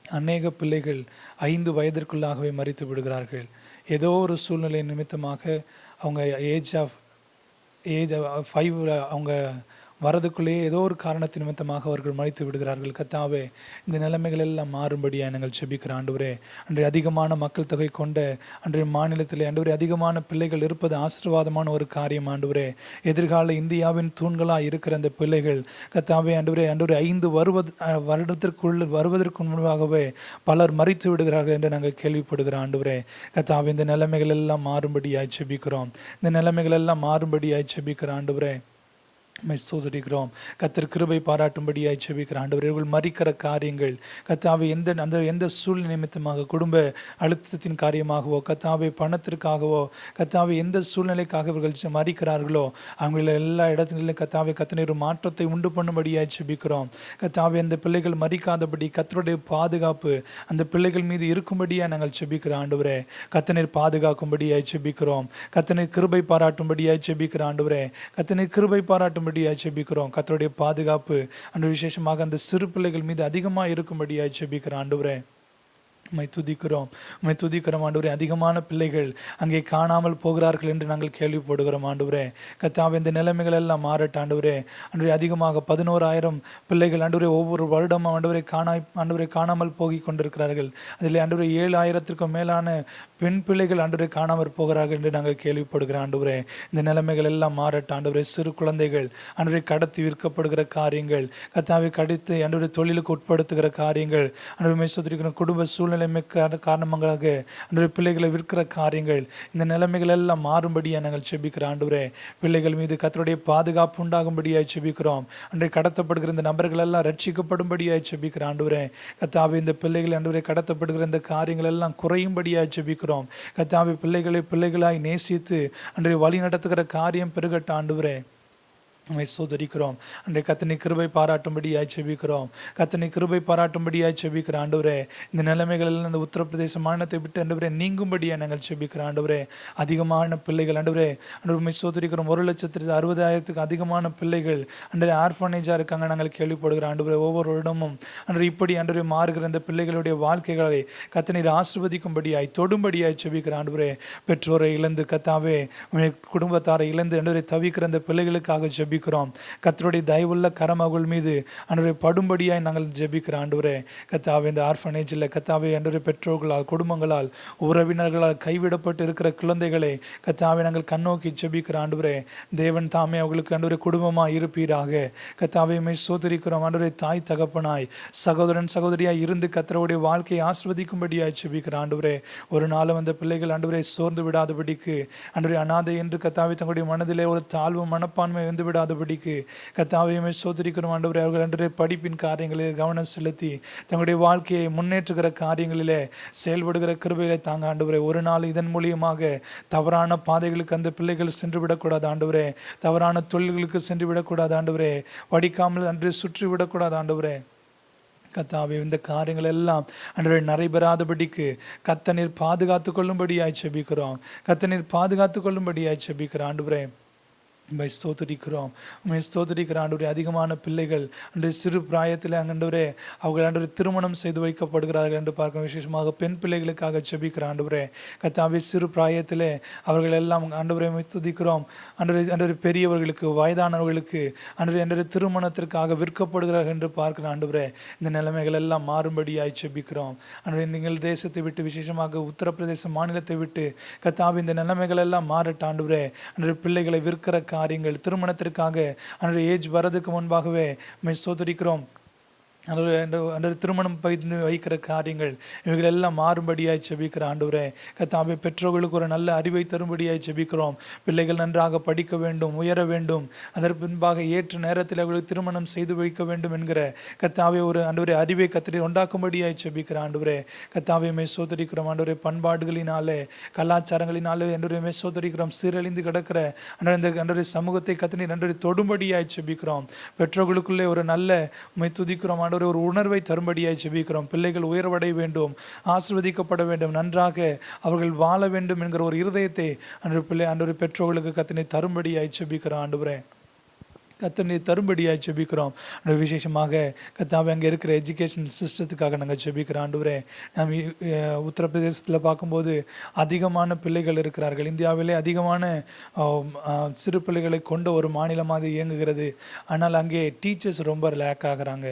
அநேக பிள்ளைகள் 5 வயதிற்குள்ளாகவே மரித்து விடுகிறார்கள். ஏதோ ஒரு சூழ்நிலை நிமித்தமாக அவங்க ஏஜ் ஆஃப் 5 அவங்க வரதுக்குள்ளேயே ஏதோ ஒரு காரணத்து நிமித்தமாக அவர்கள் மறித்து விடுகிறார்கள். கர்த்தாவே, இந்த நிலைமைகள் எல்லாம் மாறும்படியாக நாங்கள் ஜெபிக்கிற ஆண்டவரே. அன்றைய அதிகமான மக்கள் தொகை கொண்ட அன்றைய மாநிலத்திலே ஆண்டவரே அதிகமான பிள்ளைகள் இருப்பது ஆசீர்வாதமான ஒரு காரியம் ஆண்டவரே. எதிர்கால இந்தியாவின் தூண்களாக இருக்கிற அந்த பிள்ளைகள் கர்த்தாவே ஆண்டவரே 5 வருவதற்கு முன்பாகவே பலர் மறித்து விடுகிறார்கள் என்று நாங்கள் கேள்விப்படுகிற ஆண்டவரே. கர்த்தாவே, இந்த நிலைமைகள் எல்லாம் மாறும்படியாய் ஜெபிக்கிறோம். இந்த நிலைமைகள் எல்லாம் மாறும்படியாய் ஜெபிக்கிற ஆண்டவரே. ஸ்தோத்திரிக்கிறோம். கர்த்தர் கிருபை பாராட்டும்படியாய் ஜெபிக்கிற ஆண்டவரே. இவர்கள் மறிக்கிற காரியங்கள் கர்த்தாவே எந்த சூழ்நிலை நிமித்தமாக குடும்ப அழுத்தத்தின் காரியமாகவோ கர்த்தாவே பணத்திற்காகவோ கர்த்தாவே எந்த சூழ்நிலைக்காக இவர்கள் மறிக்கிறார்களோ அவங்கள எல்லா இடத்துலையும் கர்த்தாவே கர்த்தர் மாற்றத்தை உண்டு பண்ணும்படியாய் ஜெபிக்கிறோம். கர்த்தாவே, அந்த பிள்ளைகள் மறிக்காதபடி கர்த்தருடைய பாதுகாப்பு அந்த பிள்ளைகள் மீது இருக்கும்படியாக நாங்கள் ஜெபிக்கிற ஆண்டவரே. கர்த்தர் பாதுகாக்கும்படியாய் ஜெபிக்கிறோம். கர்த்தர் கிருபை பாராட்டும்படியாய் ஜெபிக்கிற ஆண்டவரே. கர்த்தர் கிருபை பாராட்டும்படியாய் ஜெபிக்கிறோம். கர்த்தருடைய பாதுகாப்பு அன்று விசேஷமாக அந்த சிறு பிள்ளைகள் மீது அதிகமாக இருக்கும்படியாய் ஜெபிக்கிற ஆண்டவரே. துதிக்கிறோம் ஆண்டவரே. அதிகமான பிள்ளைகள் அங்கே காணாமல் போகிறார்கள் என்று நாங்கள் கேள்விப்படுகிறோம் ஆண்டவரே. கர்த்தாவே, இந்த நிலைமைகள் எல்லாம் மாறட்ட ஆண்டவரே. அன்றைய அதிகமாக 11,000 பிள்ளைகள் ஆண்டவரே ஒவ்வொரு வருடம் ஆண்டவரை காணாமல் போகி கொண்டிருக்கிறார்கள். அதில் ஆண்டவரே 7,000க்கும் மேலான பெண் பிள்ளைகள் ஆண்டவரை காணாமல் போகிறார்கள் என்று நாங்கள் கேள்விப்படுகிறோம் ஆண்டவரே. இந்த நிலைமைகள் எல்லாம் மாறட்ட ஆண்டவரே. சிறு குழந்தைகள் ஆண்டவரை கடத்தி விற்கப்படுகிற காரியங்கள் கர்த்தாவை கடித்து ஆண்டவரை தொழிலுக்கு உட்படுத்துகிற காரியங்கள் ஆண்டவரை குடும்ப சூழ்நிலை காரணமாக அன்றைய பிள்ளைகளை விற்கிற காரியங்கள் இந்த நிலைமைகள் எல்லாம் மாறும்படியாக நாங்கள் ஜெபிக்கிற ஆண்டவரே. பிள்ளைகள் மீது கர்த்தருடைய பாதுகாப்பு உண்டாகும்படியாய் ஜெபிக்கிறோம். அன்றைய கடத்தப்படுகிற இந்த நபர்கள் எல்லாம் ரட்சிக்கப்படும்படியாய் ஜெபிக்கிற ஆண்டவரே. கர்த்தாவே, இந்த பிள்ளைகள் ஆண்டவரை கடத்தப்படுகிற இந்த காரியங்கள் எல்லாம் குறையும்படியாய் ஜெபிக்கிறோம். கர்த்தாவே, பிள்ளைகளாய் நேசித்து அன்றைய வழி நடத்துகிற காரியம் பெருகட்ட ஆண்டவரே. ஸ்தோத்திரிக்கிறோம். அன்றைய கர்த்தர் கிருபை பாராட்டும்படியாய் ஜெபிக்கிறோம். கர்த்தர் கிருபை பாராட்டும்படியாய் ஜெபிக்கிற ஆண்டவரே. இந்த நிலைமைகள் எல்லாம் இந்த உத்தரப்பிரதேச மாநிலத்தை விட்டு ஆண்டவரே நீங்கும்படியாக நாங்கள் ஜெபிக்கிற ஆண்டவரே. அதிகமான பிள்ளைகள் ஆண்டவரே ஸ்தோத்திரிக்கிறோம். 1,60,000 அதிகமான பிள்ளைகள் அன்றைய ஆர்ஃபனேஜாக இருக்காங்க நாங்கள் கேள்விப்படுகிற ஆண்டவரே. ஒவ்வொரு இடமும் அன்று இப்படி ஆண்டவரே மாறுகிற இந்த பிள்ளைகளுடைய வாழ்க்கைகளை கர்த்தர் ஆசீர்வதிக்கும்படியாய் தொடும்படியாய் ஜெபிக்கிற ஆண்டவரே. பெற்றோரை இழந்து கர்த்தாவே குடும்பத்தாரை இழந்து ஆண்டவரை தவிக்கிற இந்த பிள்ளைகளுக்காக ஜெபிக்கிறோம். ஜெபிக்கிறோம். கர்த்தருடைய தயவுள்ள கரம் அவர்கள் மீது ஆண்டவரே படும்படியாய் நாங்கள் ஜெபிக்கிறோம் ஆண்டவரே. கர்த்தாவே இந்த ஆர்ஃபனேஜில் கர்த்தாவே ஆண்டவரே பெற்றோர்களால் குடும்பங்களால் உறவினர்களால் கைவிடப்பட்டு இருக்கிற குழந்தைகளை கர்த்தாவே நாங்கள் கண்ணோக்கி ஜெபிக்கிறோம் ஆண்டவரே. தேவன் தாமே அவர்களுக்கு ஆண்டவரே குடும்பமாக இருப்பீராக. கர்த்தாவே உம்மை ஸ்தோத்திரிக்கிறோம் ஆண்டவரே. தாய் தகப்பனாய் சகோதரன் சகோதரியாய் இருந்து கர்த்தருடைய வாழ்க்கையை ஆஸ்வதிக்கும்படியாய் ஜெபிக்கிறோம் ஆண்டவரே. ஒரு நாளும் அந்த பிள்ளைகள் ஆண்டவரே சோர்ந்து விடாதபடிக்கு ஆண்டவரே அநாதை என்று கர்த்தாவே தங்களுடைய மனதிலே ஒரு தாழ்வு மனப்பான்மை வந்து விடாதபடிக்கு கர்த்தாவே உம்மை ஸ்தோத்திரிக்கிறோம் ஆண்டவரே. அவர்கள் ஆண்டவரே படிப்பின் காரியங்களில் கவனம் செலுத்தி தங்களுடைய வாழ்க்கையை முன்னேற்றுகிற காரியங்களிலே செயல்படுகிற கிருபையிலே தாங்க ஆண்டவரே. ஒரு நாள் இதன் மூலியமாக தவறான பாதைகளுக்கு அந்த பிள்ளைகள் சென்று விடக்கூடாது ஆண்டவரே. தவறான தொழில்களுக்கு சென்று விடக்கூடாது ஆண்டவரே. படிக்காமல் அன்று சுற்றி விடக்கூடாது ஆண்டவரே. கர்த்தாவே இந்த காரியங்கள் எல்லாம் அன்றே நடைபெறாதபடிக்கு கர்த்தர் பாதுகாத்து கொள்ளும்படியாய் ஜெபிக்கிறோம். கர்த்தர் பாதுகாத்து கொள்ளும்படியாய் ஜெபிக்கிறோம் ஆண்டவரே. உம்மை ஸ்தோத்திரிக்கிறோம். உம்மை ஸ்தோத்திரிக்கிற ஆண்டவரே. அதிகமான பிள்ளைகள் அன்று சிறு பிராயத்தில் ஆண்டவரே அவர்கள் ஆண்டவரே திருமணம் செய்து வைக்கப்படுகிறார்கள் என்று பார்க்க விசேஷமாக பெண் பிள்ளைகளுக்காக ஜெபிக்கிற ஆண்டவரே. கர்த்தாவே சிறு பிராயத்திலே அவர்கள் எல்லாம் ஆண்டவரே உம்மை துதிக்கிறோம் ஆண்டவரே. பெரியவர்களுக்கு வயதானவர்களுக்கு ஆண்டவரே திருமணத்திற்காக விற்கப்படுகிறார்கள் என்று பார்க்கிற ஆண்டவரே. இந்த நிலைமைகள் எல்லாம் மாறும்படியாய் ஜெபிக்கிறோம் ஆண்டவரே. நீங்கள் தேசத்தை விட்டு விசேஷமாக உத்தரப்பிரதேச மாநிலத்தை விட்டு கர்த்தாவே இந்த நிலைமைகள் எல்லாம் மாறட்ட ஆண்டவரே. ஆண்டவரே பிள்ளைகளை விற்கிற காரியங்கள் திருமணத்திற்காக அன்றைய ஏஜ் வரதுக்கு முன்பாகவே உம்மை ஸ்தோத்திரிக்கிறோம். திருமணம் பயிர்ந்து வைக்கிற காரியங்கள் இவைகள் எல்லாம் மாறும்படியாய் ஜெபிக்கிற ஆண்டவரே. கர்த்தாவே பெற்றோர்களுக்கு ஒரு நல்ல அறிவை தரும்படியாய் ஜெபிக்கிறோம். பிள்ளைகள் நன்றாக படிக்க வேண்டும், உயர வேண்டும், அதற்கு பின்பாக ஏற்ற நேரத்தில் அவர்களுக்கு திருமணம் செய்து வைக்க வேண்டும் என்கிற கர்த்தாவே ஒரு ஆண்டவரே அறிவை கர்த்தரை உண்டாக்கும்படியாய் ஜெபிக்கிற ஆண்டவரே. கர்த்தாவே உம்மை ஸ்தோத்திரிக்கிறோம் ஆண்டவரே. பண்பாடுகளினாலே கலாச்சாரங்களினாலே ஆண்டவரே ஸ்தோத்திரிக்கிறோம். சீரழிந்து கிடக்கிற ஆண்டவரே சமூகத்தை கர்த்தரை ஆண்டவரே தொடும்படியாய் ஜெபிக்கிறோம். பெற்றோர்களுக்குள்ளே ஒரு நல்ல உம்மை துதிக்கிறோம் ஆண்டவரே. ஒரு உணர்வை தரும்படியாய் ஜெபிக்கிறோம். பிள்ளைகள் உயர்வடைய வேண்டும், ஆசீர்வதிக்கப்பட வேண்டும், நன்றாக அவர்கள் வாழ வேண்டும் என்கிற ஒரு இருதயத்தை ஆண்டவரே பெற்றோர்களுக்கு கர்த்தரை தரும்படியாய் ஜெபிக்கிறோம் ஆண்டவரே. கர்த்தரை தரும்படியாய் ஜெபிக்கிறோம். விசேஷமாக கர்த்தாவே அங்கே இருக்கிற எஜுகேஷன் சிஸ்டத்துக்காக நாங்கள் ஜெபிக்கிறோம் ஆண்டவரே. நாம் உத்தரப்பிரதேசத்தில் பார்க்கும்போது அதிகமான பிள்ளைகள் இருக்கிறார்கள். இந்தியாவிலே அதிகமான சிறு பிள்ளைகளை கொண்ட ஒரு மாநிலமாக இயங்குகிறது. ஆனால் அங்கே டீச்சர்ஸ் ரொம்ப லேக் ஆகிறாங்க.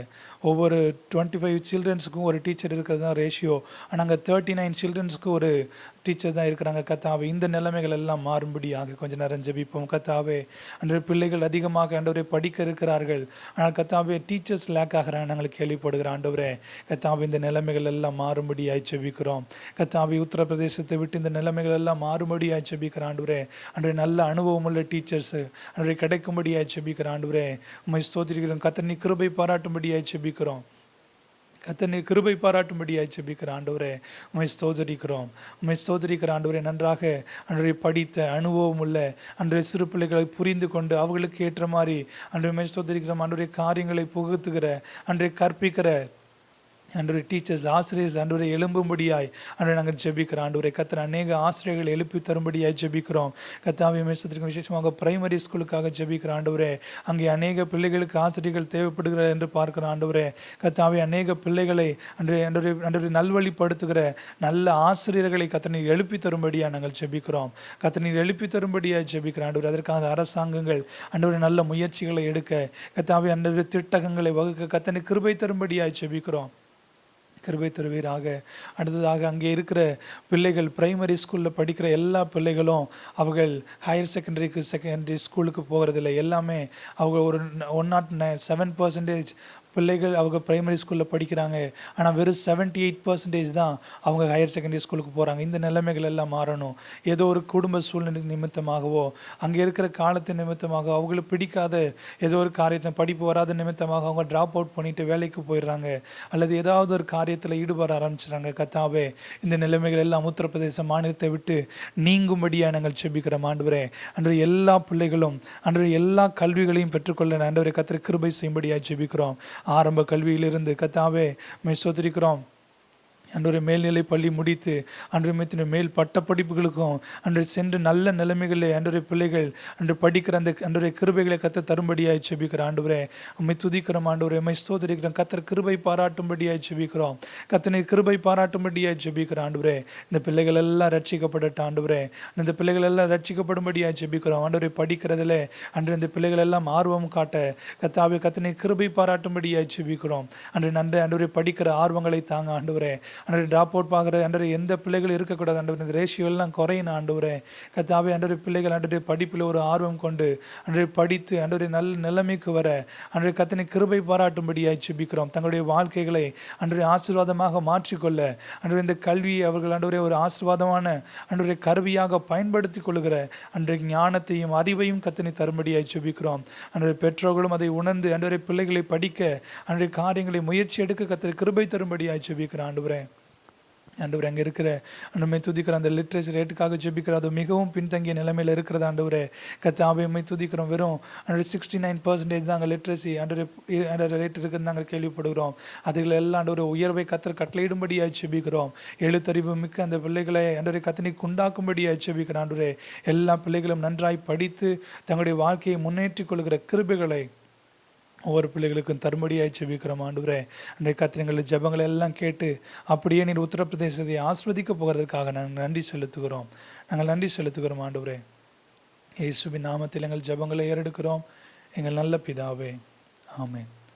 ஒவ்வொரு 25 சில்ட்ரன்ஸுக்கும் ஒரு டீச்சர் இருக்கிறது தான் ரேஷியோ. ஆனால் அங்கே 39 சில்ட்ரன்ஸுக்கு ஒரு டீச்சர் தான் இருக்கிறாங்க. கர்த்தாவே இந்த நிலைமைகள் எல்லாம் மாறும்படியாக கொஞ்சம் நேரம் ஜெபிப்போம். கர்த்தாவே அன்று பிள்ளைகள் அதிகமாக ஆண்டவரே படிக்க இருக்கிறார்கள். ஆனால் கர்த்தாவே டீச்சர்ஸ் லேக் ஆகிறாங்க நாங்கள் கேள்விப்படுகிற ஆண்டவரே. கர்த்தாவே இந்த நிலைமைகள் எல்லாம் மாறும்படியாய் ஜெபிக்கிறோம். கர்த்தாவே உத்தரப்பிரதேசத்தை விட்டு இந்த நிலைமைகள் எல்லாம் மாறும்படியாய் ஜெபிக்கிற ஆண்டவரே. அன்று நல்ல அனுபவம் உள்ள டீச்சர்ஸ் அன்றை கிடைக்கும்படியாய் ஜெபிக்கிற ஆண்டவரே. உம்மை ஸ்தோத்திரிக்கிறோம். கர்த்தர் நீர் கிருபை பாராட்டும்படியாய் ஜெபிக்கிறோம். கர்த்தர் நீர் கிருபை பாராட்டும்படியாய் ஜெபிக்கிற ஆண்டவரே. உம்மை ஸ்தோத்திரிக்கிறோம். உம்மை ஸ்தோத்திரிக்கிற ஆண்டவரே. நன்றாக அன்றைய படித்த அனுபவம் உள்ள அன்றைய சிறு பிள்ளைகளை புரிந்து கொண்டு அவர்களுக்கு ஏற்ற மாதிரி அன்றைய உம்மை ஸ்தோத்திரிக்கிறோம் ஆண்டவரே. காரியங்களை புகுத்துகிற அன்றைய கற்பிக்கிற ஆண்டவரே டீச்சர்ஸ் ஆசிரியர்ஸ் ஆண்டவரை எழும்பும்படியாய் ஆண்டவரை நாங்கள் ஜெபிக்கிறோம் ஆண்டவரை. கர்த்தர் அநேக ஆசிரியர்கள் எழுப்பி தரும்படியாய் ஜெபிக்கிறோம். கர்த்தாவே மேசத்திற்கு விசேஷமாக பிரைமரி ஸ்கூலுக்காக ஜெபிக்கிற ஆண்டவரே. அங்கே அநேக பிள்ளைகளுக்கு ஆசிரியர்கள் தேவைப்படுகிறார் என்று பார்க்கிற ஆண்டவரே. கர்த்தாவே அநேக பிள்ளைகளை ஆண்டவரை நல்வழிப்படுத்துகிற நல்ல ஆசிரியர்களை கர்த்தர் எழுப்பி தரும்படியாக நாங்கள் ஜெபிக்கிறோம். கர்த்தர் எழுப்பி தரும்படியாக ஜெபிக்கிற ஆண்டவரே. அதற்காக அரசாங்கங்கள் ஆண்டவரை நல்ல முயற்சிகளை எடுக்க கர்த்தாவே ஆண்டவரை திட்டங்களை வகுக்க கர்த்தர் கிருபை தரும்படியாக ஜெபிக்கிறோம். கிருபை தருவீராக. அடுத்ததாக அங்கே இருக்கிற பிள்ளைகள் பிரைமரி ஸ்கூலில் படிக்கிற எல்லா பிள்ளைகளும் அவர்கள் ஹையர் செகண்டரி ஸ்கூலுக்கு போகிறதில்லை. எல்லாமே அவங்க ஒரு 107% பிள்ளைகள் அவங்க பிரைமரி ஸ்கூலில் படிக்கிறாங்க. ஆனால் வெறும் 78% தான் அவங்க ஹையர் செகண்டரி ஸ்கூலுக்கு போகிறாங்க. இந்த நிலைமைகள் எல்லாம் மாறணும். ஏதோ ஒரு குடும்ப சூழ்நிலை நிமித்தமாகவோ அங்கே இருக்கிற காலத்தின் நிமித்தமாக அவங்களுக்கு பிடிக்காத ஏதோ ஒரு காரியத்தை படிப்பு வராத நிமித்தமாக அவங்க ட்ராப் அவுட் பண்ணிட்டு வேலைக்கு போயிடுறாங்க, அல்லது ஏதாவது ஒரு காரியத்தில் ஈடுபட ஆரம்பிச்சுறாங்க. கர்த்தாவே இந்த நிலைமைகள் எல்லாம் உத்தரப்பிரதேச மாநிலத்தை விட்டு நீங்கும்படியாக நாங்கள் ஜெபிக்கிறோம் ஆண்டவரே. அன்று எல்லா பிள்ளைகளும் அன்று எல்லா கல்விகளையும் பெற்றுக்கொள்ள ஆண்டவரே கர்த்தர் கிருபை செய்யும்படியாக ஜெபிக்கிறோம். ஆரம்ப கல்வியிலிருந்து கர்த்தாவே உம்மை ஸ்தோத்திரிக்கிறோம். அன்றைய மேல்நிலை பள்ளி முடித்து அன்றைய மேல் பட்ட படிப்புகளுக்கும் அன்றைய சென்று நல்ல நிலைமைகளில் அன்றைய பிள்ளைகள் அன்று படிக்கிற அந்த அன்றைய கிருபைகளை கத்த தரும்படியாய் செபிக்கிறோம். ஆண்டவரே உம்மை துதிக்கிறோம். ஆண்டவரே உம்மை ஸ்தோத்திரிக்கிறோம். கத்தர் கிருபை பாராட்டும்படியாய் செபிக்கிறோம். கத்தனை கிருபை பாராட்டும்படியாய் செபிக்கிறோம். ஆண்டவரே இந்த பிள்ளைகள் எல்லாம் ரட்சிக்கப்படட்டும். ஆண்டவரே இந்த பிள்ளைகள் எல்லாம் ரட்சிக்கப்படும்படியாய் செபிக்கிறோம். ஆண்டவரை படிக்கிறதுல அன்று இந்த பிள்ளைகள் எல்லாம் ஆர்வம் காட்ட கத்தாவே கத்தனை கிருபை பாராட்டும்படியாய் செபிக்கிறோம். அன்று நன்றி ஆண்டவரை படிக்கிற ஆர்வங்களை தாங்க ஆண்டவரே. அன்றைய ட்ராப் அவுட் பார்க்குற அன்றைய எந்த பிள்ளைகள் இருக்கக்கூடாது ஆண்டவரே. இந்த ரேஷியோ எல்லாம் குறையணும் ஆண்டவரே. கத்தாவே அன்றைய பிள்ளைகள் அன்றைய படிப்பில் ஒரு ஆர்வம் கொண்டு அன்றைய படித்து அன்றைய நல்ல நிலைமைக்கு வர அன்றைய கத்தனை கிருபை பாராட்டும்படியாய் செபிக்கிறோம். தங்களுடைய வாழ்க்கைகளை அன்றைய ஆசீர்வாதமாக மாற்றிக்கொள்ள அன்றைய இந்த கல்வியை அவர்கள் அன்றைய ஒரு ஆசீர்வாதமான அன்றைய கருவியாக பயன்படுத்தி கொள்ளுகிற அன்றைய ஞானத்தையும் அறிவையும் கத்தனை தரும்படியாய் செபிக்கிறோம். அன்றைய பெற்றோர்களும் அதை உணர்ந்து அன்றைய பிள்ளைகளை படிக்க அன்றைய காரியங்களை முயற்சி எடுக்க கத்தனை கிருபை தரும்படியாய் செபிக்கிறோம். ஆண்டவரே அங்கே இருக்கிற அன்றுமை துதிக்கிற அந்த லிட்ரேச்சர் ரேட்டுக்காக ஜெபிக்கிற அது மிகவும் பின்தங்கிய நிலைமையில் இருக்கிறது. ஆண்டவரே கத்தாவே உம்மை துதிக்கிறோம். வெறும் 69% தான் அங்கே லிட்ரேசி அண்டர் ரேட் இருக்குதுன்னு நாங்கள் கேள்விப்படுகிறோம். அதில் எல்லாம் ஆண்டவரே உயர்வை கத்தர் கட்டளையிடும்படியாய் ஜெபிக்கிறோம். எழுத்தறிவு மிக்க அந்த பிள்ளைகளை ஆண்டவரே கத்தனைக்கு உண்டாக்கும்படியாய் ஜெபிக்கிறோம். ஆண்டவரே எல்லா பிள்ளைகளும் நன்றாய் படித்து தங்களுடைய வாழ்க்கையை முன்னேற்றிக் கொள்கிற கிருபைகளை ஒவ்வொரு பிள்ளைகளுக்கும் தரும்படியாய் செபிக்கிறோம். ஆண்டவரே அன்றைய கத்திரங்கள் ஜெபங்களை எல்லாம் கேட்டு அப்படியே நீர் உத்தரப்பிரதேசத்தை ஆஸ்வதிக்க போகிறதுக்காக நாங்கள் நன்றி செலுத்துகிறோம். ஆண்டவரே இயேசுவின் நாமத்தில் எங்கள் ஜெபங்களை ஏறெடுக்கிறோம். எங்கள் நல்ல பிதாவே, ஆமென்.